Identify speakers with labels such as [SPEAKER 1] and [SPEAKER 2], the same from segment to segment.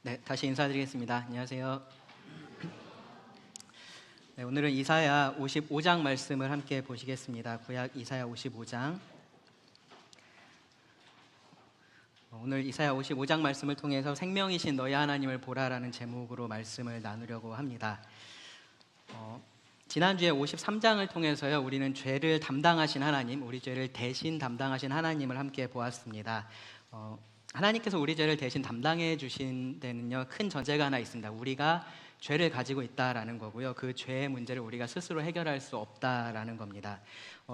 [SPEAKER 1] 네, 다시 인사드리겠습니다. 안녕하세요. 네, 오늘은 이사야 55장 말씀을 함께 보시겠습니다. 구약 이사야 55장. 오늘 이사야 55장 말씀을 통해서 생명이신 너희 하나님을 보라라는 제목으로 말씀을 나누려고 합니다. 지난주에 53장을 통해서요, 우리는 죄를 담당하신 하나님, 우리 죄를 대신 담당하신 하나님을 함께 보았습니다. 하나님께서 우리 죄를 대신 담당해 주신 데는요, 큰 전제가 하나 있습니다. 우리가 죄를 가지고 있다라는 거고요, 그 죄의 문제를 우리가 스스로 해결할 수 없다라는 겁니다.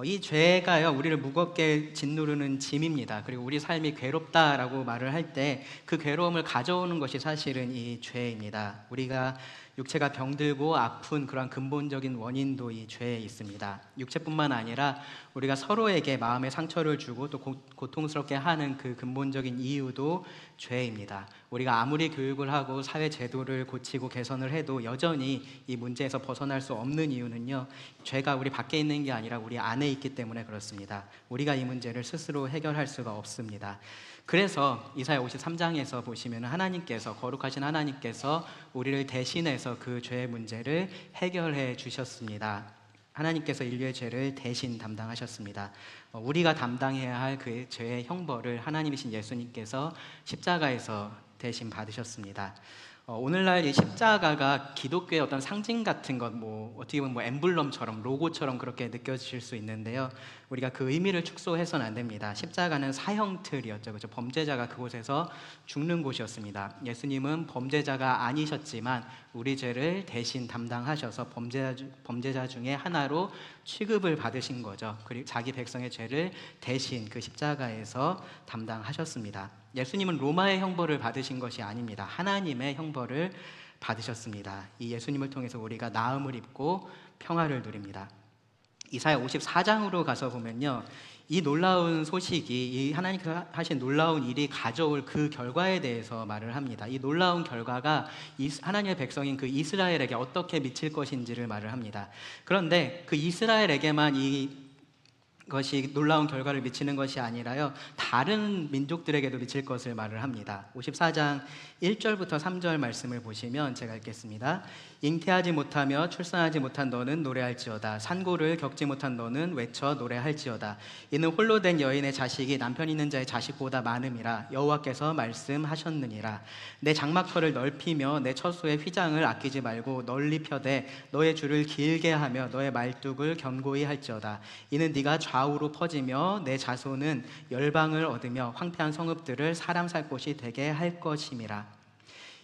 [SPEAKER 1] 이 죄가요, 우리를 무겁게 짓누르는 짐입니다. 그리고 우리 삶이 괴롭다라고 말을 할 때 그 괴로움을 가져오는 것이 사실은 이 죄입니다. 우리가 육체가 병들고 아픈 그런 근본적인 원인도 이 죄에 있습니다. 육체뿐만 아니라 우리가 서로에게 마음의 상처를 주고 또 고통스럽게 하는 그 근본적인 이유도 죄입니다. 우리가 아무리 교육을 하고 사회 제도를 고치고 개선을 해도 여전히 이 문제에서 벗어날 수 없는 이유는요, 죄가 우리 밖에 있는 게 아니라 우리 안에 있기 때문에 그렇습니다. 우리가 이 문제를 스스로 해결할 수가 없습니다. 그래서 이사야 53장에서 보시면 하나님께서, 거룩하신 하나님께서 우리를 대신해서 그 죄의 문제를 해결해 주셨습니다. 하나님께서 인류의 죄를 대신 담당하셨습니다. 우리가 담당해야 할 그 죄의 형벌을 하나님이신 예수님께서 십자가에서 대신 받으셨습니다. 오늘날 이 십자가가 기독교의 어떤 상징 같은 것, 어떻게 보면 엠블럼처럼, 로고처럼 그렇게 느껴질 수 있는데요, 우리가 그 의미를 축소해서는 안 됩니다. 십자가는 사형틀이었죠. 그렇죠? 범죄자가 그곳에서 죽는 곳이었습니다. 예수님은 범죄자가 아니셨지만 우리 죄를 대신 담당하셔서 범죄자 중에 하나로 취급을 받으신 거죠. 그리고 자기 백성의 죄를 대신 그 십자가에서 담당하셨습니다. 예수님은 로마의 형벌을 받으신 것이 아닙니다. 하나님의 형벌을 받으셨습니다. 이 예수님을 통해서 우리가 나음을 입고 평화를 누립니다. 이사야 54장으로 가서 보면요, 이 놀라운 소식이, 이 하나님께서 하신 놀라운 일이 가져올 그 결과에 대해서 말을 합니다. 이 놀라운 결과가 하나님의 백성인 그 이스라엘에게 어떻게 미칠 것인지를 말을 합니다. 그런데 그 이스라엘에게만 것이 놀라운 결과를 미치는 것이 아니라요, 다른 민족들에게도 미칠 것을 말을 합니다. 54장 1절부터 3절 말씀을 보시면 제가 읽겠습니다. 잉태하지 못하며 출산하지 못한 너는 노래할지어다. 산고를 겪지 못한 너는 외쳐 노래할지어다. 이는 홀로 된 여인의 자식이 남편 있는 자의 자식보다 많음이라 여호와께서 말씀하셨느니라. 내 장막터를 넓히며 내 처소의 휘장을 아끼지 말고 널리 펴되 너의 줄을 길게 하며 너의 말뚝을 견고히 할지어다. 이는 네가 좌우로 퍼지며 내 자손은 열방을 얻으며 황폐한 성읍들을 사람 살 곳이 되게 할 것임이라.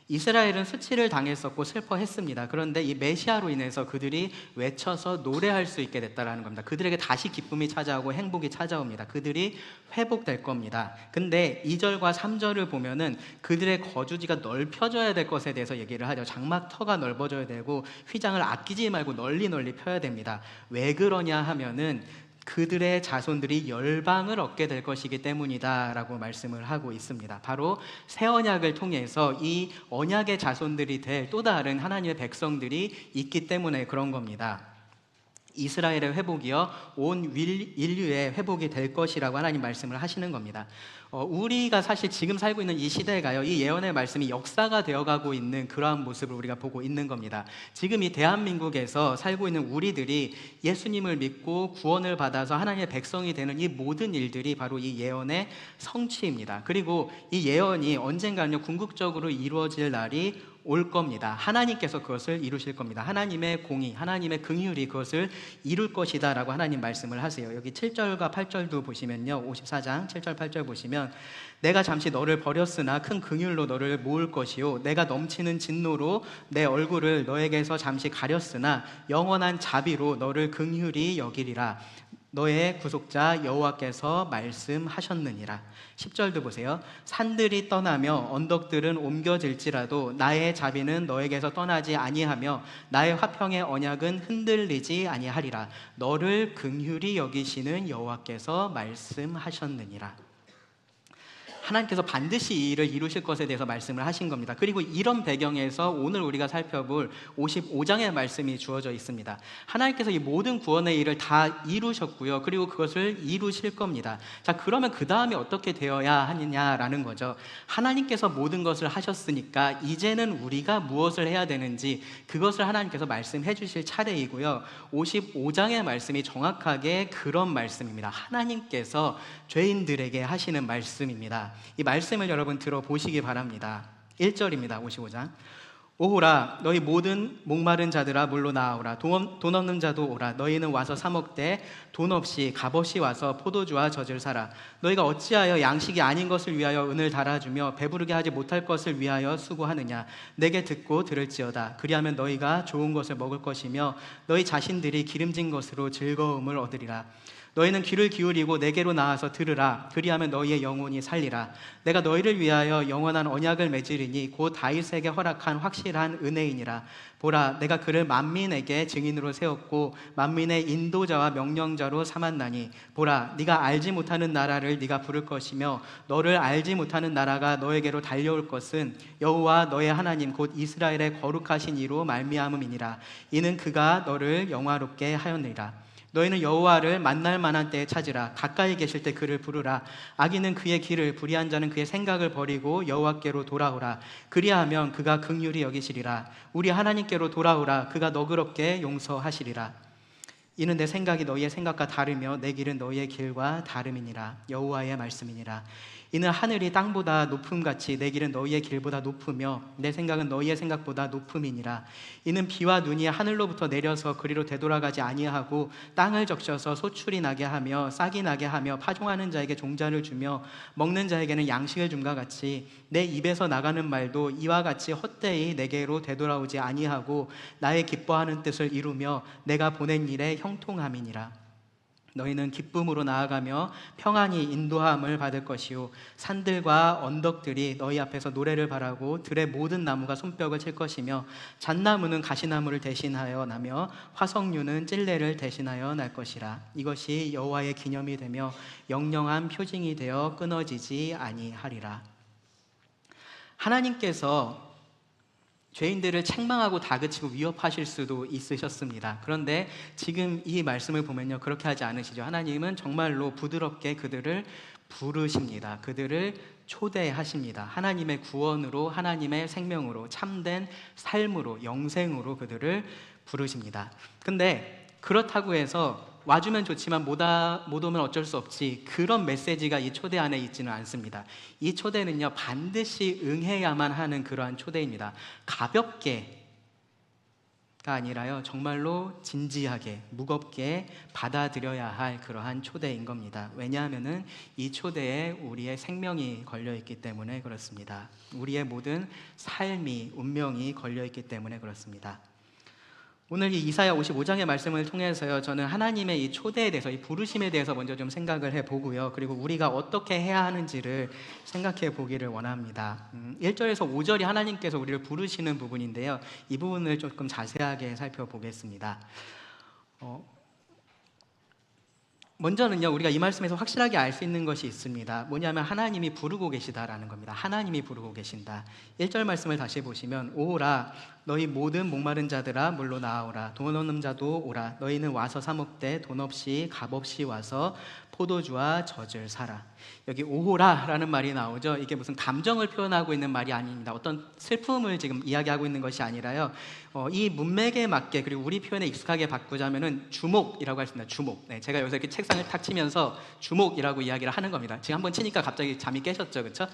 [SPEAKER 1] 이스라엘은 수치를 당했었고 슬퍼했습니다. 그런데 이 메시아로 인해서 그들이 외쳐서 노래할 수 있게 됐다는 겁니다. 그들에게 다시 기쁨이 찾아오고 행복이 찾아옵니다. 그들이 회복될 겁니다. 근데 2절과 3절을 보면은 그들의 거주지가 넓혀져야 될 것에 대해서 얘기를 하죠. 장막터가 넓어져야 되고 휘장을 아끼지 말고 널리 펴야 됩니다. 왜 그러냐 하면은 그들의 자손들이 열방을 얻게 될 것이기 때문이다 라고 말씀을 하고 있습니다. 바로 새 언약을 통해서 이 언약의 자손들이 될 또 다른 하나님의 백성들이 있기 때문에 그런 겁니다. 이스라엘의 회복이요, 온 인류의 회복이 될 것이라고 하나님 말씀을 하시는 겁니다. 우리가 사실 지금 살고 있는 이 시대가요, 이 예언의 말씀이 역사가 되어가고 있는 그러한 모습을 우리가 보고 있는 겁니다. 지금 이 대한민국에서 살고 있는 우리들이 예수님을 믿고 구원을 받아서 하나님의 백성이 되는 이 모든 일들이 바로 이 예언의 성취입니다. 그리고 이 예언이 언젠가는요, 궁극적으로 이루어질 날이 올 겁니다. 하나님께서 그것을 이루실 겁니다. 하나님의 공의, 하나님의 긍휼이 그것을 이룰 것이다 라고 하나님 말씀을 하세요. 여기 7절과 8절도 보시면요, 54장 7절 8절 보시면 내가 잠시 너를 버렸으나 큰 긍휼로 너를 모을 것이요 내가 넘치는 진노로 내 얼굴을 너에게서 잠시 가렸으나 영원한 자비로 너를 긍휼히 여기리라. 너의 구속자 여호와께서 말씀하셨느니라. 10절도 보세요. 산들이 떠나며 언덕들은 옮겨질지라도 나의 자비는 너에게서 떠나지 아니하며 나의 화평의 언약은 흔들리지 아니하리라. 너를 긍휼히 여기시는 여호와께서 말씀하셨느니라. 하나님께서 반드시 이 일을 이루실 것에 대해서 말씀을 하신 겁니다. 그리고 이런 배경에서 오늘 우리가 살펴볼 55장의 말씀이 주어져 있습니다. 하나님께서 이 모든 구원의 일을 다 이루셨고요. 그리고 그것을 이루실 겁니다. 자, 그러면 그 다음에 어떻게 되어야 하느냐라는 거죠. 하나님께서 모든 것을 하셨으니까 이제는 우리가 무엇을 해야 되는지 그것을 하나님께서 말씀해 주실 차례이고요. 55장의 말씀이 정확하게 그런 말씀입니다. 하나님께서 죄인들에게 하시는 말씀입니다. 이 말씀을 여러분 들어보시기 바랍니다. 1절입니다. 55장. 오호라 너희 모든 목마른 자들아 물로 나아오라. 돈 없는 자도 오라. 너희는 와서 사 먹되 돈 없이 값없이 와서 포도주와 젖을 사라. 너희가 어찌하여 양식이 아닌 것을 위하여 은을 달아주며 배부르게 하지 못할 것을 위하여 수고하느냐. 내게 듣고 들을지어다. 그리하면 너희가 좋은 것을 먹을 것이며 너희 자신들이 기름진 것으로 즐거움을 얻으리라. 너희는 귀를 기울이고 내게로 나와서 들으라. 그리하면 너희의 영혼이 살리라. 내가 너희를 위하여 영원한 언약을 맺으리니 곧 다윗에게 허락한 확실한 은혜이니라. 보라, 내가 그를 만민에게 증인으로 세웠고 만민의 인도자와 명령자로 삼았나니 보라, 네가 알지 못하는 나라를 네가 부를 것이며 너를 알지 못하는 나라가 너에게로 달려올 것은 여호와 너의 하나님 곧 이스라엘의 거룩하신 이로 말미암음이니라. 이는 그가 너를 영화롭게 하였느니라. 너희는 여호와를 만날 만한 때에 찾으라. 가까이 계실 때 그를 부르라. 악인은 그의 길을, 불의한 자는 그의 생각을 버리고 여호와께로 돌아오라. 그리하면 그가 긍휼히 여기시리라. 우리 하나님께로 돌아오라. 그가 너그럽게 용서하시리라. 이는 내 생각이 너희의 생각과 다르며 내 길은 너희의 길과 다름이니라. 여호와의 말씀이니라. 이는 하늘이 땅보다 높음같이 내 길은 너희의 길보다 높으며 내 생각은 너희의 생각보다 높음이니라. 이는 비와 눈이 하늘로부터 내려서 그리로 되돌아가지 아니하고 땅을 적셔서 소출이 나게 하며 싹이 나게 하며 파종하는 자에게 종자를 주며 먹는 자에게는 양식을 줌과 같이 내 입에서 나가는 말도 이와 같이 헛되이 내게로 되돌아오지 아니하고 나의 기뻐하는 뜻을 이루며 내가 보낸 일에 형통함이니라. 너희는 기쁨으로 나아가며 평안히 인도함을 받을 것이요 산들과 언덕들이 너희 앞에서 노래를 바라고 들의 모든 나무가 손뼉을 칠 것이며 잣나무는 가시나무를 대신하여 나며 화석류는 찔레를 대신하여 날 것이라. 이것이 여호와의 기념이 되며 영영한 표징이 되어 끊어지지 아니하리라. 하나님께서 죄인들을 책망하고 다그치고 위협하실 수도 있으셨습니다. 그런데 지금 이 말씀을 보면요, 그렇게 하지 않으시죠. 하나님은 정말로 부드럽게 그들을 부르십니다. 그들을 초대하십니다. 하나님의 구원으로, 하나님의 생명으로, 참된 삶으로, 영생으로 그들을 부르십니다. 근데 그렇다고 해서 와주면 좋지만 못 오면 어쩔 수 없지, 그런 메시지가 이 초대 안에 있지는 않습니다. 이 초대는요, 반드시 응해야만 하는 그러한 초대입니다. 가볍게가 아니라요, 정말로 진지하게, 무겁게 받아들여야 할 그러한 초대인 겁니다. 왜냐하면은 이 초대에 우리의 생명이 걸려있기 때문에 그렇습니다. 우리의 모든 삶이, 운명이 걸려있기 때문에 그렇습니다. 오늘 이 이사야 55장의 말씀을 통해서요, 저는 하나님의 이 초대에 대해서, 이 부르심에 대해서 먼저 좀 생각을 해보고요, 그리고 우리가 어떻게 해야 하는지를 생각해 보기를 원합니다. 1절에서 5절이 하나님께서 우리를 부르시는 부분인데요, 이 부분을 조금 자세하게 살펴보겠습니다. 먼저는요, 우리가 이 말씀에서 확실하게 알 수 있는 것이 있습니다. 뭐냐면 하나님이 부르고 계시다라는 겁니다. 하나님이 부르고 계신다. 1절 말씀을 다시 보시면 오라 너희 모든 목마른 자들아 물로 나아오라. 돈 없는 자도 오라. 너희는 와서 사 먹되 돈 없이 값없이 와서 포도주와 젖을 사라. 여기 오호라라는 말이 나오죠. 이게 무슨 감정을 표현하고 있는 말이 아닙니다. 어떤 슬픔을 지금 이야기하고 있는 것이 아니라요, 이 문맥에 맞게, 그리고 우리 표현에 익숙하게 바꾸자면은 주목이라고 할 수 있습니다. 주목. 네, 제가 여기서 이렇게 책상을 탁 치면서 주목이라고 이야기를 하는 겁니다. 지금 한번 치니까 갑자기 잠이 깨셨죠, 그렇죠?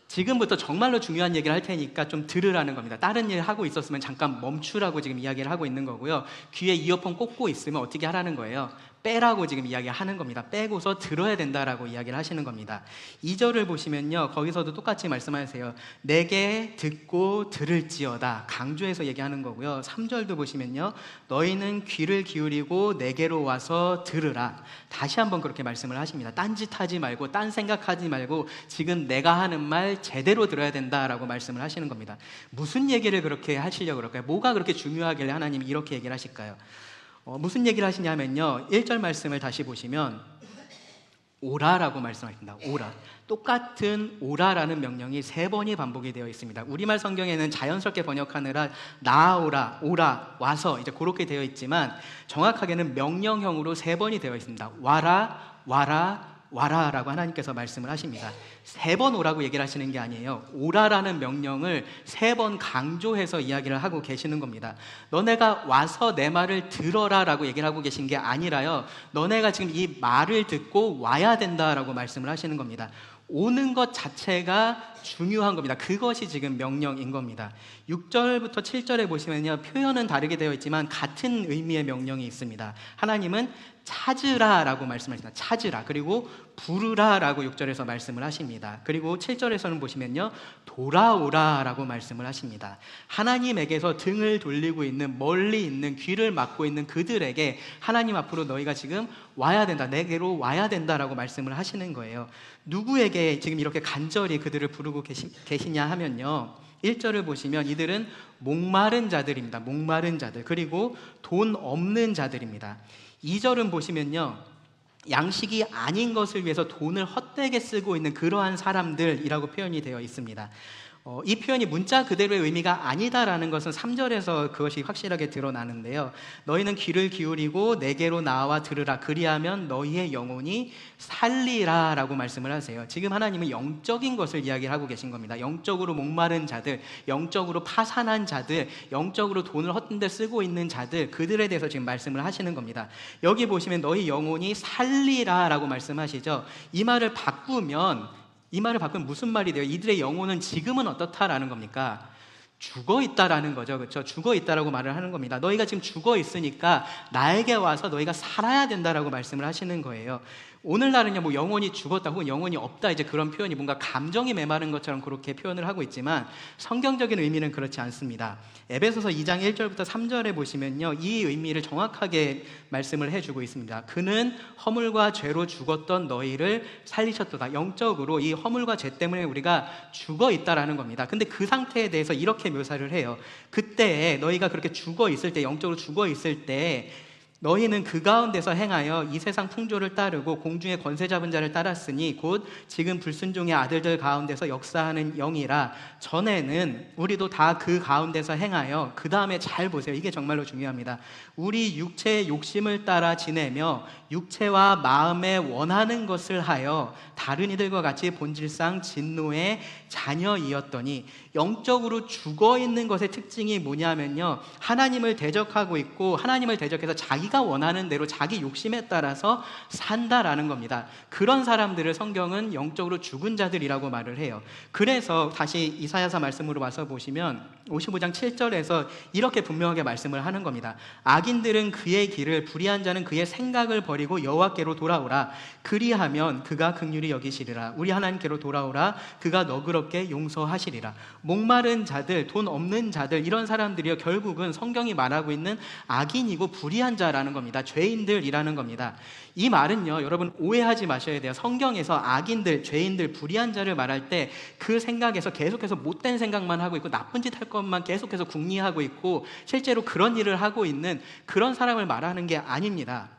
[SPEAKER 1] 지금부터 정말로 중요한 얘기를 할 테니까 좀 들으라는 겁니다. 다른 일 하고 있었으면 잠깐 멈추라고 지금 이야기를 하고 있는 거고요. 귀에 이어폰 꽂고 있으면 어떻게 하라는 거예요? 빼라고 지금 이야기하는 겁니다. 빼고서 들어야 된다라고 이야기를 하시는 겁니다. 2절을 보시면요, 거기서도 똑같이 말씀하세요. 내게 듣고 들을지어다, 강조해서 얘기하는 거고요. 3절도 보시면요, 너희는 귀를 기울이고 내게로 와서 들으라. 다시 한번 그렇게 말씀을 하십니다. 딴짓하지 말고, 딴 생각하지 말고 지금 내가 하는 말 제대로 들어야 된다라고 말씀을 하시는 겁니다. 무슨 얘기를 그렇게 하시려고 그럴까요? 뭐가 그렇게 중요하길래 하나님이 이렇게 얘기를 하실까요? 무슨 얘기를 하시냐면요, 1절 말씀을 다시 보시면 오라라고 말씀하십니다. 오라. 똑같은 오라라는 명령이 3번이 반복이 되어 있습니다. 우리말 성경에는 자연스럽게 번역하느라 나아오라, 오라, 와서 이제 그렇게 되어 있지만 정확하게는 명령형으로 3번이 되어 있습니다. 와라, 와라, 와라라고 하나님께서 말씀을 하십니다. 3번 오라고 얘기를 하시는 게 아니에요. 오라라는 명령을 3번 강조해서 이야기를 하고 계시는 겁니다. 너네가 와서 내 말을 들어라라고 얘기를 하고 계신 게 아니라요, 너네가 지금 이 말을 듣고 와야 된다라고 말씀을 하시는 겁니다. 오는 것 자체가 중요한 겁니다. 그것이 지금 명령인 겁니다. 6절부터 7절에 보시면요, 표현은 다르게 되어 있지만 같은 의미의 명령이 있습니다. 하나님은 찾으라라고 말씀하십니다. 찾으라. 그리고 부르라라고 6절에서 말씀을 하십니다. 그리고 7절에서는 보시면요, 돌아오라라고 말씀을 하십니다. 하나님에게서 등을 돌리고 있는, 멀리 있는, 귀를 막고 있는 그들에게 하나님 앞으로 너희가 지금 와야 된다, 내게로 와야 된다라고 말씀을 하시는 거예요. 누구에게 지금 이렇게 간절히 그들을 부르고 계시냐 하면요, 1절을 보시면 이들은 목마른 자들입니다. 목마른 자들. 그리고 돈 없는 자들입니다. 2절은 보시면요, 양식이 아닌 것을 위해서 돈을 헛되게 쓰고 있는 그러한 사람들이라고 표현이 되어 있습니다. 이 표현이 문자 그대로의 의미가 아니다라는 것은 3절에서 그것이 확실하게 드러나는데요, 너희는 귀를 기울이고 내게로 나와 들으라, 그리하면 너희의 영혼이 살리라 라고 말씀을 하세요. 지금 하나님은 영적인 것을 이야기를 하고 계신 겁니다. 영적으로 목마른 자들, 영적으로 파산한 자들, 영적으로 돈을 헛된 데 쓰고 있는 자들, 그들에 대해서 지금 말씀을 하시는 겁니다. 여기 보시면 너희 영혼이 살리라 라고 말씀하시죠. 이 말을 바꾸면 무슨 말이 돼요? 이들의 영혼은 지금은 어떻다라는 겁니까? 죽어 있다라는 거죠. 그렇죠? 죽어 있다라고 말을 하는 겁니다. 너희가 지금 죽어 있으니까 나에게 와서 너희가 살아야 된다라고 말씀을 하시는 거예요. 오늘날은요, 뭐 영혼이 죽었다 혹은 영혼이 없다, 이제 그런 표현이 뭔가 감정이 메마른 것처럼 그렇게 표현을 하고 있지만 성경적인 의미는 그렇지 않습니다. 에베소서 2장 1절부터 3절에 보시면요, 이 의미를 정확하게 말씀을 해주고 있습니다. 그는 허물과 죄로 죽었던 너희를 살리셨도다. 영적으로 이 허물과 죄 때문에 우리가 죽어 있다라는 겁니다. 근데 그 상태에 대해서 이렇게 묘사를 해요. 그때 너희가 그렇게 죽어 있을 때, 영적으로 죽어 있을 때 너희는 그 가운데서 행하여 이 세상 풍조를 따르고 공중의 권세 잡은 자를 따랐으니 곧 지금 불순종의 아들들 가운데서 역사하는 영이라. 전에는 우리도 다 그 가운데서 행하여, 그 다음에 잘 보세요, 이게 정말로 중요합니다. 우리 육체의 욕심을 따라 지내며 육체와 마음에 원하는 것을 하여 다른 이들과 같이 본질상 진노의 자녀이었더니. 영적으로 죽어있는 것의 특징이 뭐냐면요, 하나님을 대적하고 있고 하나님을 대적해서 자기가 원하는 대로 자기 욕심에 따라서 산다라는 겁니다. 그런 사람들을 성경은 영적으로 죽은 자들이라고 말을 해요. 그래서 다시 이사야서 말씀으로 와서 보시면 55장 7절에서 이렇게 분명하게 말씀을 하는 겁니다. 악인들은 그의 길을, 불의한 자는 그의 생각을 버리고 여호와께로 돌아오라. 그리하면 그가 긍휼히 여기시리라. 우리 하나님께로 돌아오라. 그가 너그럽게 용서하시리라. 목마른 자들, 돈 없는 자들, 이런 사람들이요, 결국은 성경이 말하고 있는 악인이고 불의한 자라는 겁니다. 죄인들이라는 겁니다. 이 말은요, 여러분 오해하지 마셔야 돼요. 성경에서 악인들, 죄인들, 불의한 자를 말할 때 그 생각에서 계속해서 못된 생각만 하고 있고 나쁜 짓 할 것만 계속해서 궁리하고 있고 실제로 그런 일을 하고 있는 그런 사람을 말하는 게 아닙니다.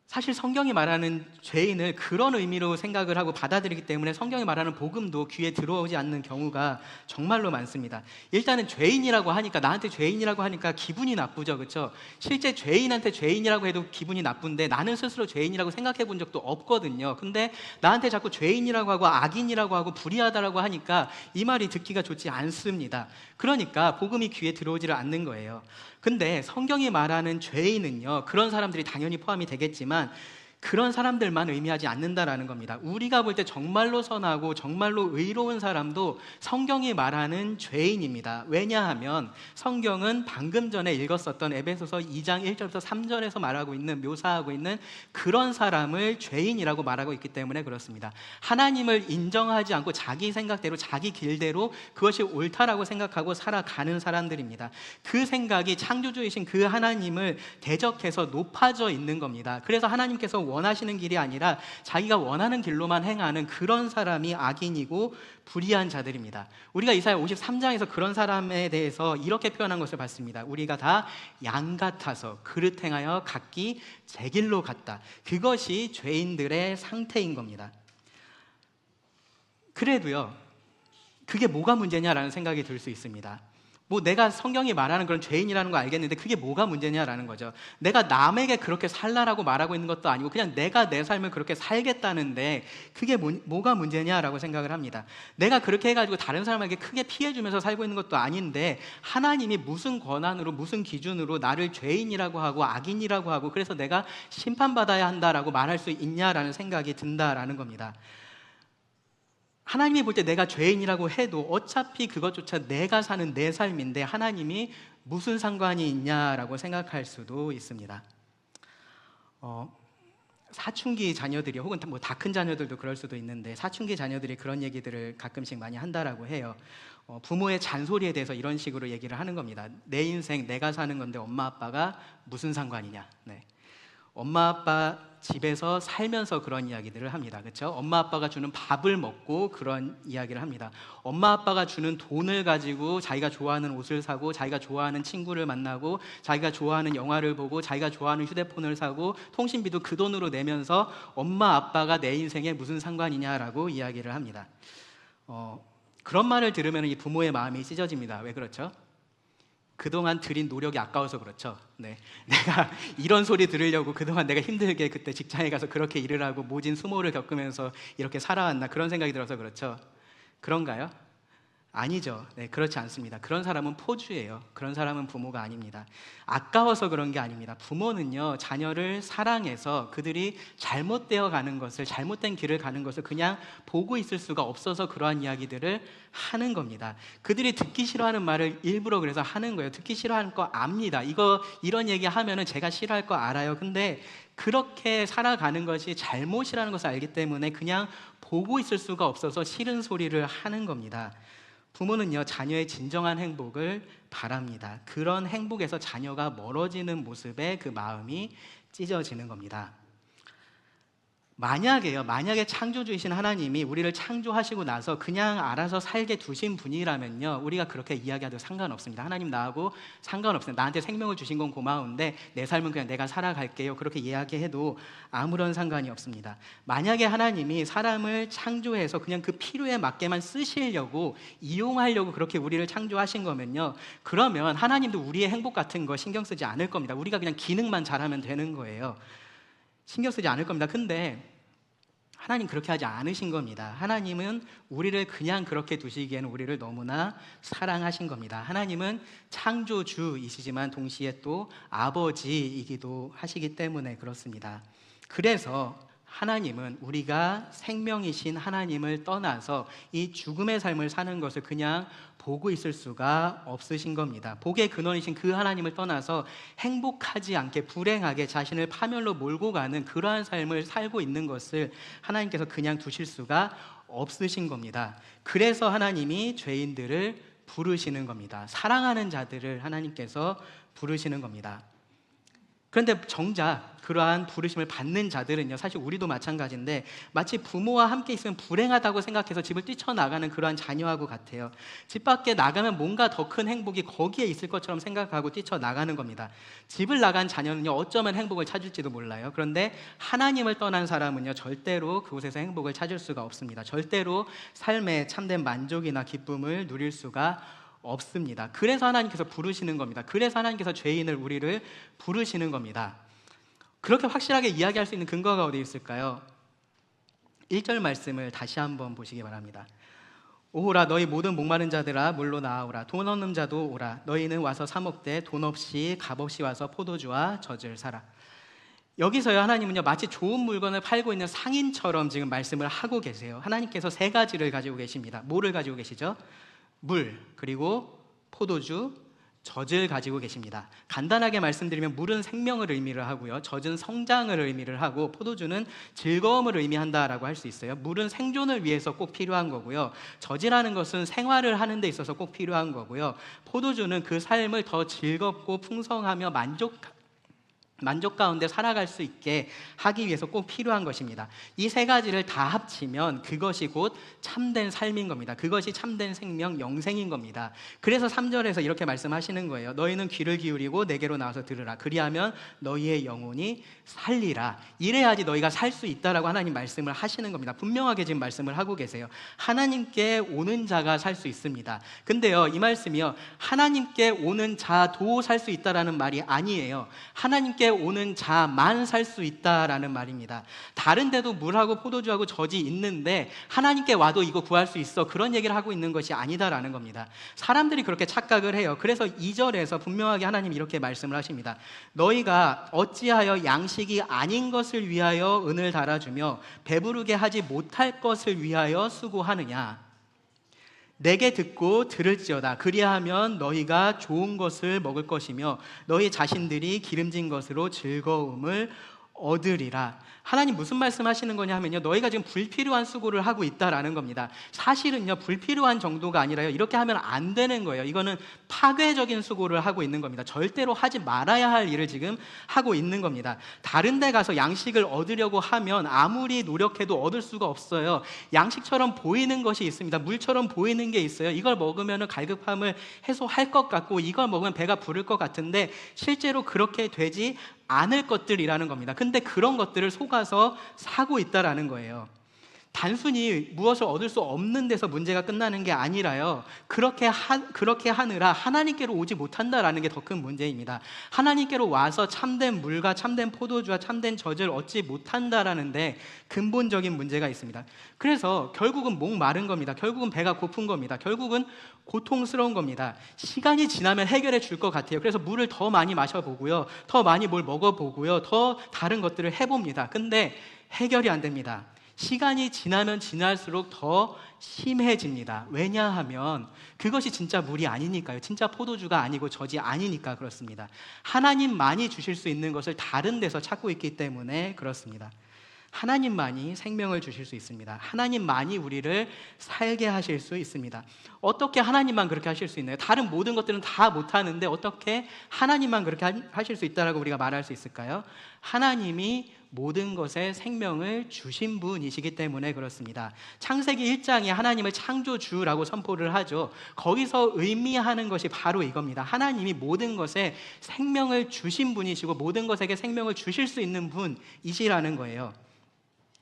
[SPEAKER 1] 사실 성경이 말하는 죄인을 그런 의미로 생각을 하고 받아들이기 때문에 성경이 말하는 복음도 귀에 들어오지 않는 경우가 정말로 많습니다. 일단은 죄인이라고 하니까, 나한테 죄인이라고 하니까 기분이 나쁘죠, 그렇죠? 실제 죄인한테 죄인이라고 해도 기분이 나쁜데 나는 스스로 죄인이라고 생각해 본 적도 없거든요. 근데 나한테 자꾸 죄인이라고 하고 악인이라고 하고 불의하다라고 하니까 이 말이 듣기가 좋지 않습니다. 그러니까 복음이 귀에 들어오지를 않는 거예요. 근데 성경이 말하는 죄인은요, 그런 사람들이 당연히 포함이 되겠지만 그런 사람들만 의미하지 않는다라는 겁니다. 우리가 볼 때 정말로 선하고 정말로 의로운 사람도 성경이 말하는 죄인입니다. 왜냐하면 성경은 방금 전에 읽었었던 에베소서 2장 1절부터 3절에서 말하고 있는, 묘사하고 있는 그런 사람을 죄인이라고 말하고 있기 때문에 그렇습니다. 하나님을 인정하지 않고 자기 생각대로, 자기 길대로 그것이 옳다라고 생각하고 살아가는 사람들입니다. 그 생각이 창조주이신 그 하나님을 대적해서 높아져 있는 겁니다. 그래서 하나님께서 원하시는 길이 아니라 자기가 원하는 길로만 행하는 그런 사람이 악인이고 불의한 자들입니다. 우리가 이사야 53장에서 그런 사람에 대해서 이렇게 표현한 것을 봤습니다. 우리가 다 양 같아서 그릇 행하여 각기 제 길로 갔다. 그것이 죄인들의 상태인 겁니다. 그래도요, 그게 뭐가 문제냐라는 생각이 들 수 있습니다. 뭐 내가 성경이 말하는 그런 죄인이라는 거 알겠는데 그게 뭐가 문제냐라는 거죠. 내가 남에게 그렇게 살라라고 말하고 있는 것도 아니고 그냥 내가 내 삶을 그렇게 살겠다는데 그게 뭐가 문제냐라고 생각을 합니다. 내가 그렇게 해가지고 다른 사람에게 크게 피해주면서 살고 있는 것도 아닌데 하나님이 무슨 권한으로 무슨 기준으로 나를 죄인이라고 하고 악인이라고 하고 그래서 내가 심판받아야 한다라고 말할 수 있냐라는 생각이 든다라는 겁니다. 하나님이 볼 때 내가 죄인이라고 해도 어차피 그것조차 내가 사는 내 삶인데 하나님이 무슨 상관이 있냐라고 생각할 수도 있습니다. 사춘기 자녀들이 혹은 뭐 다 큰 자녀들도 그럴 수도 있는데 사춘기 자녀들이 그런 얘기들을 가끔씩 많이 한다라고 해요. 부모의 잔소리에 대해서 이런 식으로 얘기를 하는 겁니다. 내 인생 내가 사는 건데 엄마 아빠가 무슨 상관이냐. 네. 엄마 아빠 집에서 살면서 그런 이야기들을 합니다. 그렇죠? 엄마 아빠가 주는 밥을 먹고 그런 이야기를 합니다. 엄마 아빠가 주는 돈을 가지고 자기가 좋아하는 옷을 사고 자기가 좋아하는 친구를 만나고 자기가 좋아하는 영화를 보고 자기가 좋아하는 휴대폰을 사고 통신비도 그 돈으로 내면서 엄마 아빠가 내 인생에 무슨 상관이냐라고 이야기를 합니다. 그런 말을 들으면 이 부모의 마음이 찢어집니다. 왜 그렇죠? 그동안 들인 노력이 아까워서 그렇죠. 네. 내가 이런 소리 들으려고 그동안 내가 힘들게 그때 직장에 가서 그렇게 일을 하고 모진 수모를 겪으면서 이렇게 살아왔나 그런 생각이 들어서 그렇죠. 그런가요? 아니죠. 네, 그렇지 않습니다. 그런 사람은 포주예요. 그런 사람은 부모가 아닙니다. 아까워서 그런 게 아닙니다. 부모는요, 자녀를 사랑해서 그들이 잘못되어 가는 것을, 잘못된 길을 가는 것을 그냥 보고 있을 수가 없어서 그러한 이야기들을 하는 겁니다. 그들이 듣기 싫어하는 말을 일부러 그래서 하는 거예요. 듣기 싫어하는 거 압니다. 이런 얘기 하면은 제가 싫어할 거 알아요. 근데 그렇게 살아가는 것이 잘못이라는 것을 알기 때문에 그냥 보고 있을 수가 없어서 싫은 소리를 하는 겁니다. 부모는요, 자녀의 진정한 행복을 바랍니다. 그런 행복에서 자녀가 멀어지는 모습에 그 마음이 찢어지는 겁니다. 만약에 창조주이신 하나님이 우리를 창조하시고 나서 그냥 알아서 살게 두신 분이라면요, 우리가 그렇게 이야기해도 상관없습니다. 하나님 나하고 상관없어요. 나한테 생명을 주신 건 고마운데 내 삶은 그냥 내가 살아갈게요. 그렇게 이야기해도 아무런 상관이 없습니다. 만약에 하나님이 사람을 창조해서 그냥 그 필요에 맞게만 쓰시려고 이용하려고 그렇게 우리를 창조하신 거면요, 그러면 하나님도 우리의 행복 같은 거 신경 쓰지 않을 겁니다. 우리가 그냥 기능만 잘하면 되는 거예요. 신경 쓰지 않을 겁니다. 근데 하나님 그렇게 하지 않으신 겁니다. 하나님은 우리를 그냥 그렇게 두시기에는 우리를 너무나 사랑하신 겁니다. 하나님은 창조주이시지만 동시에 또 아버지이기도 하시기 때문에 그렇습니다. 그래서 하나님은 우리가 생명이신 하나님을 떠나서 이 죽음의 삶을 사는 것을 그냥 보고 있을 수가 없으신 겁니다. 복의 근원이신 그 하나님을 떠나서 행복하지 않게 불행하게 자신을 파멸로 몰고 가는 그러한 삶을 살고 있는 것을 하나님께서 그냥 두실 수가 없으신 겁니다. 그래서 하나님이 죄인들을 부르시는 겁니다. 사랑하는 자들을 하나님께서 부르시는 겁니다. 그런데 정작 그러한 부르심을 받는 자들은요, 사실 우리도 마찬가지인데 마치 부모와 함께 있으면 불행하다고 생각해서 집을 뛰쳐나가는 그러한 자녀하고 같아요. 집 밖에 나가면 뭔가 더 큰 행복이 거기에 있을 것처럼 생각하고 뛰쳐나가는 겁니다. 집을 나간 자녀는요, 어쩌면 행복을 찾을지도 몰라요. 그런데 하나님을 떠난 사람은요, 절대로 그곳에서 행복을 찾을 수가 없습니다. 절대로 삶의 참된 만족이나 기쁨을 누릴 수가 없습니다. 그래서 하나님께서 부르시는 겁니다. 그래서 하나님께서 죄인을 우리를 부르시는 겁니다. 그렇게 확실하게 이야기할 수 있는 근거가 어디 있을까요? 1절 말씀을 다시 한번 보시기 바랍니다. 오라 너희 모든 목마른 자들아 물로 나아오라 돈 없는 자도 오라 너희는 와서 사 먹되 돈 없이 값 없이 와서 포도주와 젖을 사라. 여기서요, 하나님은요, 마치 좋은 물건을 팔고 있는 상인처럼 지금 말씀을 하고 계세요. 하나님께서 세 가지를 가지고 계십니다. 뭐를 가지고 계시죠? 물, 그리고 포도주, 젖을 가지고 계십니다. 간단하게 말씀드리면 물은 생명을 의미를 하고요, 젖은 성장을 의미를 하고 포도주는 즐거움을 의미한다라고 할 수 있어요. 물은 생존을 위해서 꼭 필요한 거고요, 젖이라는 것은 생활을 하는 데 있어서 꼭 필요한 거고요, 포도주는 그 삶을 더 즐겁고 풍성하며 만족 가운데 살아갈 수 있게 하기 위해서 꼭 필요한 것입니다. 이 세 가지를 다 합치면 그것이 곧 참된 삶인 겁니다. 그것이 참된 생명, 영생인 겁니다. 그래서 3절에서 이렇게 말씀하시는 거예요. 너희는 귀를 기울이고 내게로 나와서 들으라. 그리하면 너희의 영혼이 살리라. 이래야지 너희가 살 수 있다라고 하나님 말씀을 하시는 겁니다. 분명하게 지금 말씀을 하고 계세요. 하나님께 오는 자가 살 수 있습니다. 근데요, 이 말씀이요, 하나님께 오는 자도 살 수 있다라는 말이 아니에요. 하나님께 오는 자만 살 수 있다라는 말입니다. 다른 데도 물하고 포도주하고 젖이 있는데 하나님께 와도 이거 구할 수 있어, 그런 얘기를 하고 있는 것이 아니다라는 겁니다. 사람들이 그렇게 착각을 해요. 그래서 2절에서 분명하게 하나님이 이렇게 말씀을 하십니다. 너희가 어찌하여 양식이 아닌 것을 위하여 은을 달아주며 배부르게 하지 못할 것을 위하여 수고하느냐. 내게 듣고 들을지어다. 그리하면 너희가 좋은 것을 먹을 것이며 너희 자신들이 기름진 것으로 즐거움을 얻으리라. 하나님 무슨 말씀하시는 거냐 하면요, 너희가 지금 불필요한 수고를 하고 있다라는 겁니다. 사실은요, 불필요한 정도가 아니라요, 이렇게 하면 안 되는 거예요. 이거는 파괴적인 수고를 하고 있는 겁니다. 절대로 하지 말아야 할 일을 지금 하고 있는 겁니다. 다른 데 가서 양식을 얻으려고 하면 아무리 노력해도 얻을 수가 없어요. 양식처럼 보이는 것이 있습니다. 물처럼 보이는 게 있어요. 이걸 먹으면 갈급함을 해소할 것 같고 이걸 먹으면 배가 부를 것 같은데 실제로 그렇게 되지 않을 것들이라는 겁니다. 근데 그런 것들을 속아서 사고 있다라는 거예요. 단순히 무엇을 얻을 수 없는 데서 문제가 끝나는 게 아니라요, 그렇게 하느라 하나님께로 오지 못한다라는 게 더 큰 문제입니다. 하나님께로 와서 참된 물과 참된 포도주와 참된 젖을 얻지 못한다라는 데 근본적인 문제가 있습니다. 그래서 결국은 목 마른 겁니다. 결국은 배가 고픈 겁니다. 결국은 고통스러운 겁니다. 시간이 지나면 해결해 줄 것 같아요. 그래서 물을 더 많이 마셔보고요, 더 많이 뭘 먹어보고요, 더 다른 것들을 해봅니다. 근데 해결이 안 됩니다. 시간이 지나면 지날수록 더 심해집니다. 왜냐하면 그것이 진짜 물이 아니니까요. 진짜 포도주가 아니고 젖이 아니니까 그렇습니다. 하나님만이 주실 수 있는 것을 다른 데서 찾고 있기 때문에 그렇습니다. 하나님만이 생명을 주실 수 있습니다. 하나님만이 우리를 살게 하실 수 있습니다. 어떻게 하나님만 그렇게 하실 수 있나요? 다른 모든 것들은 다 못하는데 어떻게 하나님만 그렇게 하실 수 있다라고 우리가 말할 수 있을까요? 하나님이 모든 것에 생명을 주신 분이시기 때문에 그렇습니다. 창세기 1장에 하나님을 창조주라고 선포를 하죠. 거기서 의미하는 것이 바로 이겁니다. 하나님이 모든 것에 생명을 주신 분이시고 모든 것에게 생명을 주실 수 있는 분이시라는 거예요.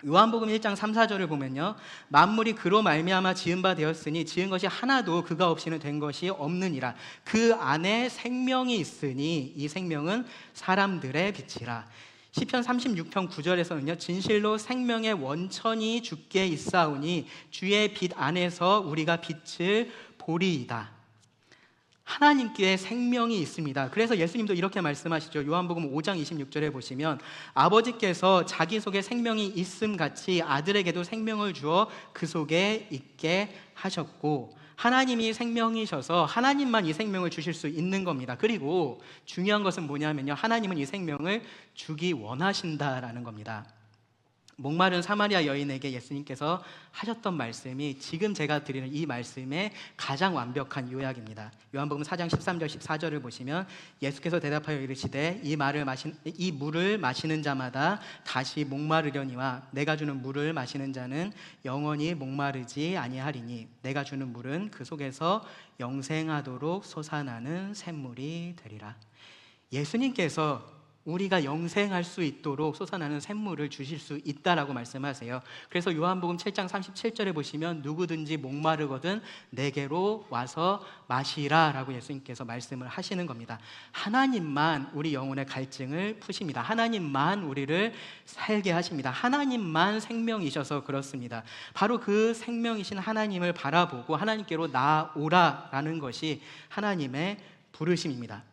[SPEAKER 1] 요한복음 1장 3, 4절을 보면요, 만물이 그로 말미암아 지은 바 되었으니 지은 것이 하나도 그가 없이는 된 것이 없느니라. 그 안에 생명이 있으니 이 생명은 사람들의 빛이라. 시편 36편 9절에서는요, 진실로 생명의 원천이 주께 있사오니 주의 빛 안에서 우리가 빛을 보리이다. 하나님께 생명이 있습니다. 그래서 예수님도 이렇게 말씀하시죠. 요한복음 5장 26절에 보시면 아버지께서 자기 속에 생명이 있음 같이 아들에게도 생명을 주어 그 속에 있게 하셨고, 하나님이 생명이셔서 하나님만 이 생명을 주실 수 있는 겁니다. 그리고 중요한 것은 뭐냐면요, 하나님은 이 생명을 주기 원하신다라는 겁니다. 목마른 사마리아 여인에게 예수님께서 하셨던 말씀이 지금 제가 드리는 이 말씀의 가장 완벽한 요약입니다. 요한복음 4장 13절 14절을 보시면 예수께서 대답하여 이르시되 이 물을 마시는 자마다 다시 목마르려니와 내가 주는 물을 마시는 자는 영원히 목마르지 아니하리니 내가 주는 물은 그 속에서 영생하도록 솟아나는 샘물이 되리라. 예수님께서 우리가 영생할 수 있도록 솟아나는 샘물을 주실 수 있다라고 말씀하세요. 그래서 요한복음 7장 37절에 보시면 누구든지 목마르거든 내게로 와서 마시라 라고 예수님께서 말씀을 하시는 겁니다. 하나님만 우리 영혼의 갈증을 푸십니다. 하나님만 우리를 살게 하십니다. 하나님만 생명이셔서 그렇습니다. 바로 그 생명이신 하나님을 바라보고 하나님께로 나오라라는 것이 하나님의 부르심입니다.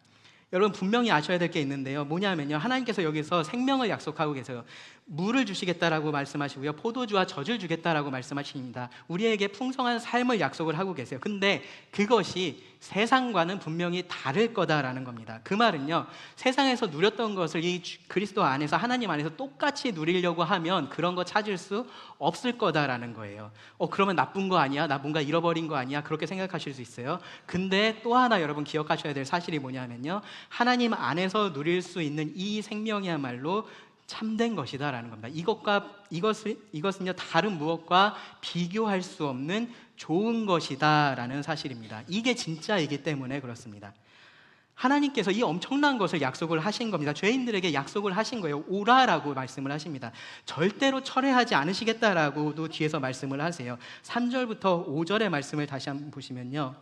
[SPEAKER 1] 여러분 분명히 아셔야 될 게 있는데요, 뭐냐면요, 하나님께서 여기서 생명을 약속하고 계세요. 물을 주시겠다라고 말씀하시고요, 포도주와 젖을 주겠다라고 말씀하십니다. 우리에게 풍성한 삶을 약속을 하고 계세요. 근데 그것이 세상과는 분명히 다를 거다라는 겁니다. 그 말은요, 세상에서 누렸던 것을 이 그리스도 안에서, 하나님 안에서 똑같이 누리려고 하면 그런 거 찾을 수 없을 거다라는 거예요. 그러면 나쁜 거 아니야? 나 뭔가 잃어버린 거 아니야? 그렇게 생각하실 수 있어요. 근데 또 하나 여러분 기억하셔야 될 사실이 뭐냐면요, 하나님 안에서 누릴 수 있는 이 생명이야말로 참된 것이다라는 겁니다. 이것은요, 다른 무엇과 비교할 수 없는 좋은 것이다라는 사실입니다. 이게 진짜이기 때문에 그렇습니다. 하나님께서 이 엄청난 것을 약속을 하신 겁니다. 죄인들에게 약속을 하신 거예요. 오라라고 말씀을 하십니다. 절대로 철회하지 않으시겠다라고도 뒤에서 말씀을 하세요. 3절부터 5절의 말씀을 다시 한번 보시면요,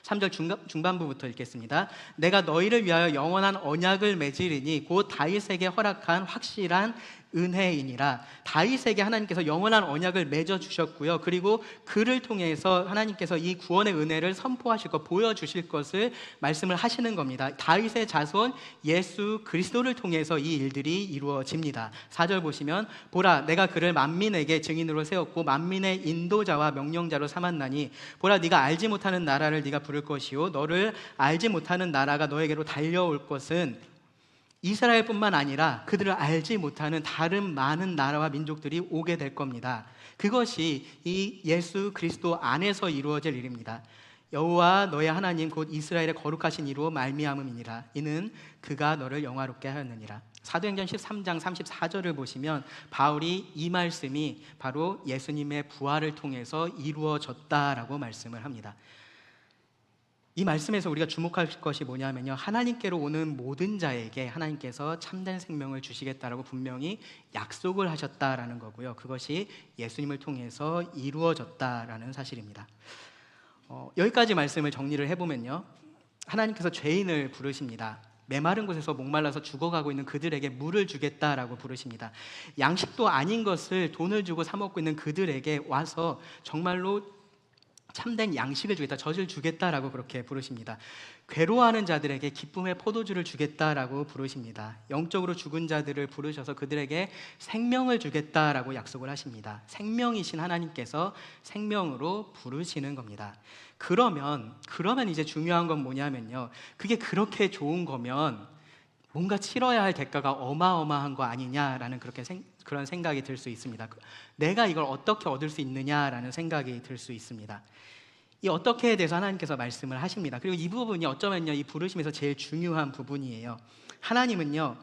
[SPEAKER 1] 3절 중반부부터 읽겠습니다. 내가 너희를 위하여 영원한 언약을 맺으리니 곧 다윗에게 허락한 확실한 은혜이니라. 다윗에게 하나님께서 영원한 언약을 맺어 주셨고요, 그리고 그를 통해서 하나님께서 이 구원의 은혜를 선포하실 것, 보여주실 것을 말씀을 하시는 겁니다. 다윗의 자손 예수 그리스도를 통해서 이 일들이 이루어집니다. 4절 보시면, 보라 내가 그를 만민에게 증인으로 세웠고 만민의 인도자와 명령자로 삼았나니, 보라 네가 알지 못하는 나라를 네가 부를 것이요 너를 알지 못하는 나라가 너에게로 달려올 것은 이스라엘뿐만 아니라 그들을 알지 못하는 다른 많은 나라와 민족들이 오게 될 겁니다. 그것이 이 예수 그리스도 안에서 이루어질 일입니다. 여호와 너의 하나님 곧 이스라엘의 거룩하신 이로 말미암음이니라. 이는 그가 너를 영화롭게 하였느니라. 사도행전 13장 34절을 보시면 바울이 이 말씀이 바로 예수님의 부활을 통해서 이루어졌다라고 말씀을 합니다. 이 말씀에서 우리가 주목할 것이 뭐냐면요, 하나님께로 오는 모든 자에게 하나님께서 참된 생명을 주시겠다라고 분명히 약속을 하셨다라는 거고요, 그것이 예수님을 통해서 이루어졌다라는 사실입니다. 여기까지 말씀을 정리를 해보면요, 하나님께서 죄인을 부르십니다. 메마른 곳에서 목말라서 죽어가고 있는 그들에게 물을 주겠다라고 부르십니다. 양식도 아닌 것을 돈을 주고 사 먹고 있는 그들에게 와서 정말로 참된 양식을 주겠다, 젖을 주겠다라고 그렇게 부르십니다. 괴로워하는 자들에게 기쁨의 포도주를 주겠다라고 부르십니다. 영적으로 죽은 자들을 부르셔서 그들에게 생명을 주겠다라고 약속을 하십니다. 생명이신 하나님께서 생명으로 부르시는 겁니다. 그러면 이제 중요한 건 뭐냐면요, 그게 그렇게 좋은 거면 뭔가 치러야 할 대가가 어마어마한 거 아니냐라는 그런 생각이 들 수 있습니다. 내가 이걸 어떻게 얻을 수 있느냐라는 생각이 들 수 있습니다. 이 어떻게에 대해서 하나님께서 말씀을 하십니다. 그리고 이 부분이 어쩌면요, 이 부르심에서 제일 중요한 부분이에요. 하나님은요,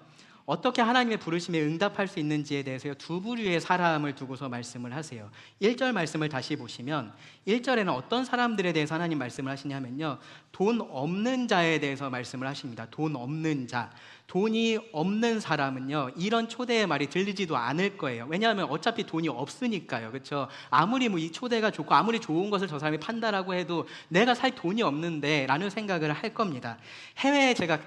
[SPEAKER 1] 어떻게 하나님의 부르심에 응답할 수 있는지에 대해서 두 부류의 사람을 두고서 말씀을 하세요. 1절 말씀을 다시 보시면 1절에는 어떤 사람들에 대해서 하나님 말씀을 하시냐면요, 돈 없는 자에 대해서 말씀을 하십니다. 돈 없는 자, 돈이 없는 사람은요, 이런 초대의 말이 들리지도 않을 거예요. 왜냐하면 어차피 돈이 없으니까요, 그렇죠? 아무리 이 초대가 좋고 아무리 좋은 것을 저 사람이 판다라고 해도 내가 살 돈이 없는데 라는 생각을 할 겁니다. 해외에 제가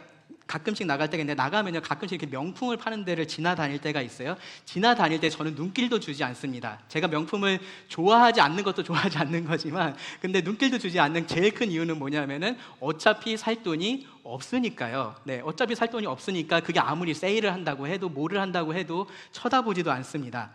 [SPEAKER 1] 가끔씩 나갈 때가 있는데, 나가면요 가끔씩 이렇게 명품을 파는 데를 지나다닐 때가 있어요. 지나다닐 때 저는 눈길도 주지 않습니다. 제가 명품을 좋아하지 않는 것도 좋아하지 않는 거지만, 근데 눈길도 주지 않는 제일 큰 이유는 뭐냐면은 어차피 살 돈이 없으니까요. 네, 어차피 살 돈이 없으니까 그게 아무리 세일을 한다고 해도 뭐를 한다고 해도 쳐다보지도 않습니다.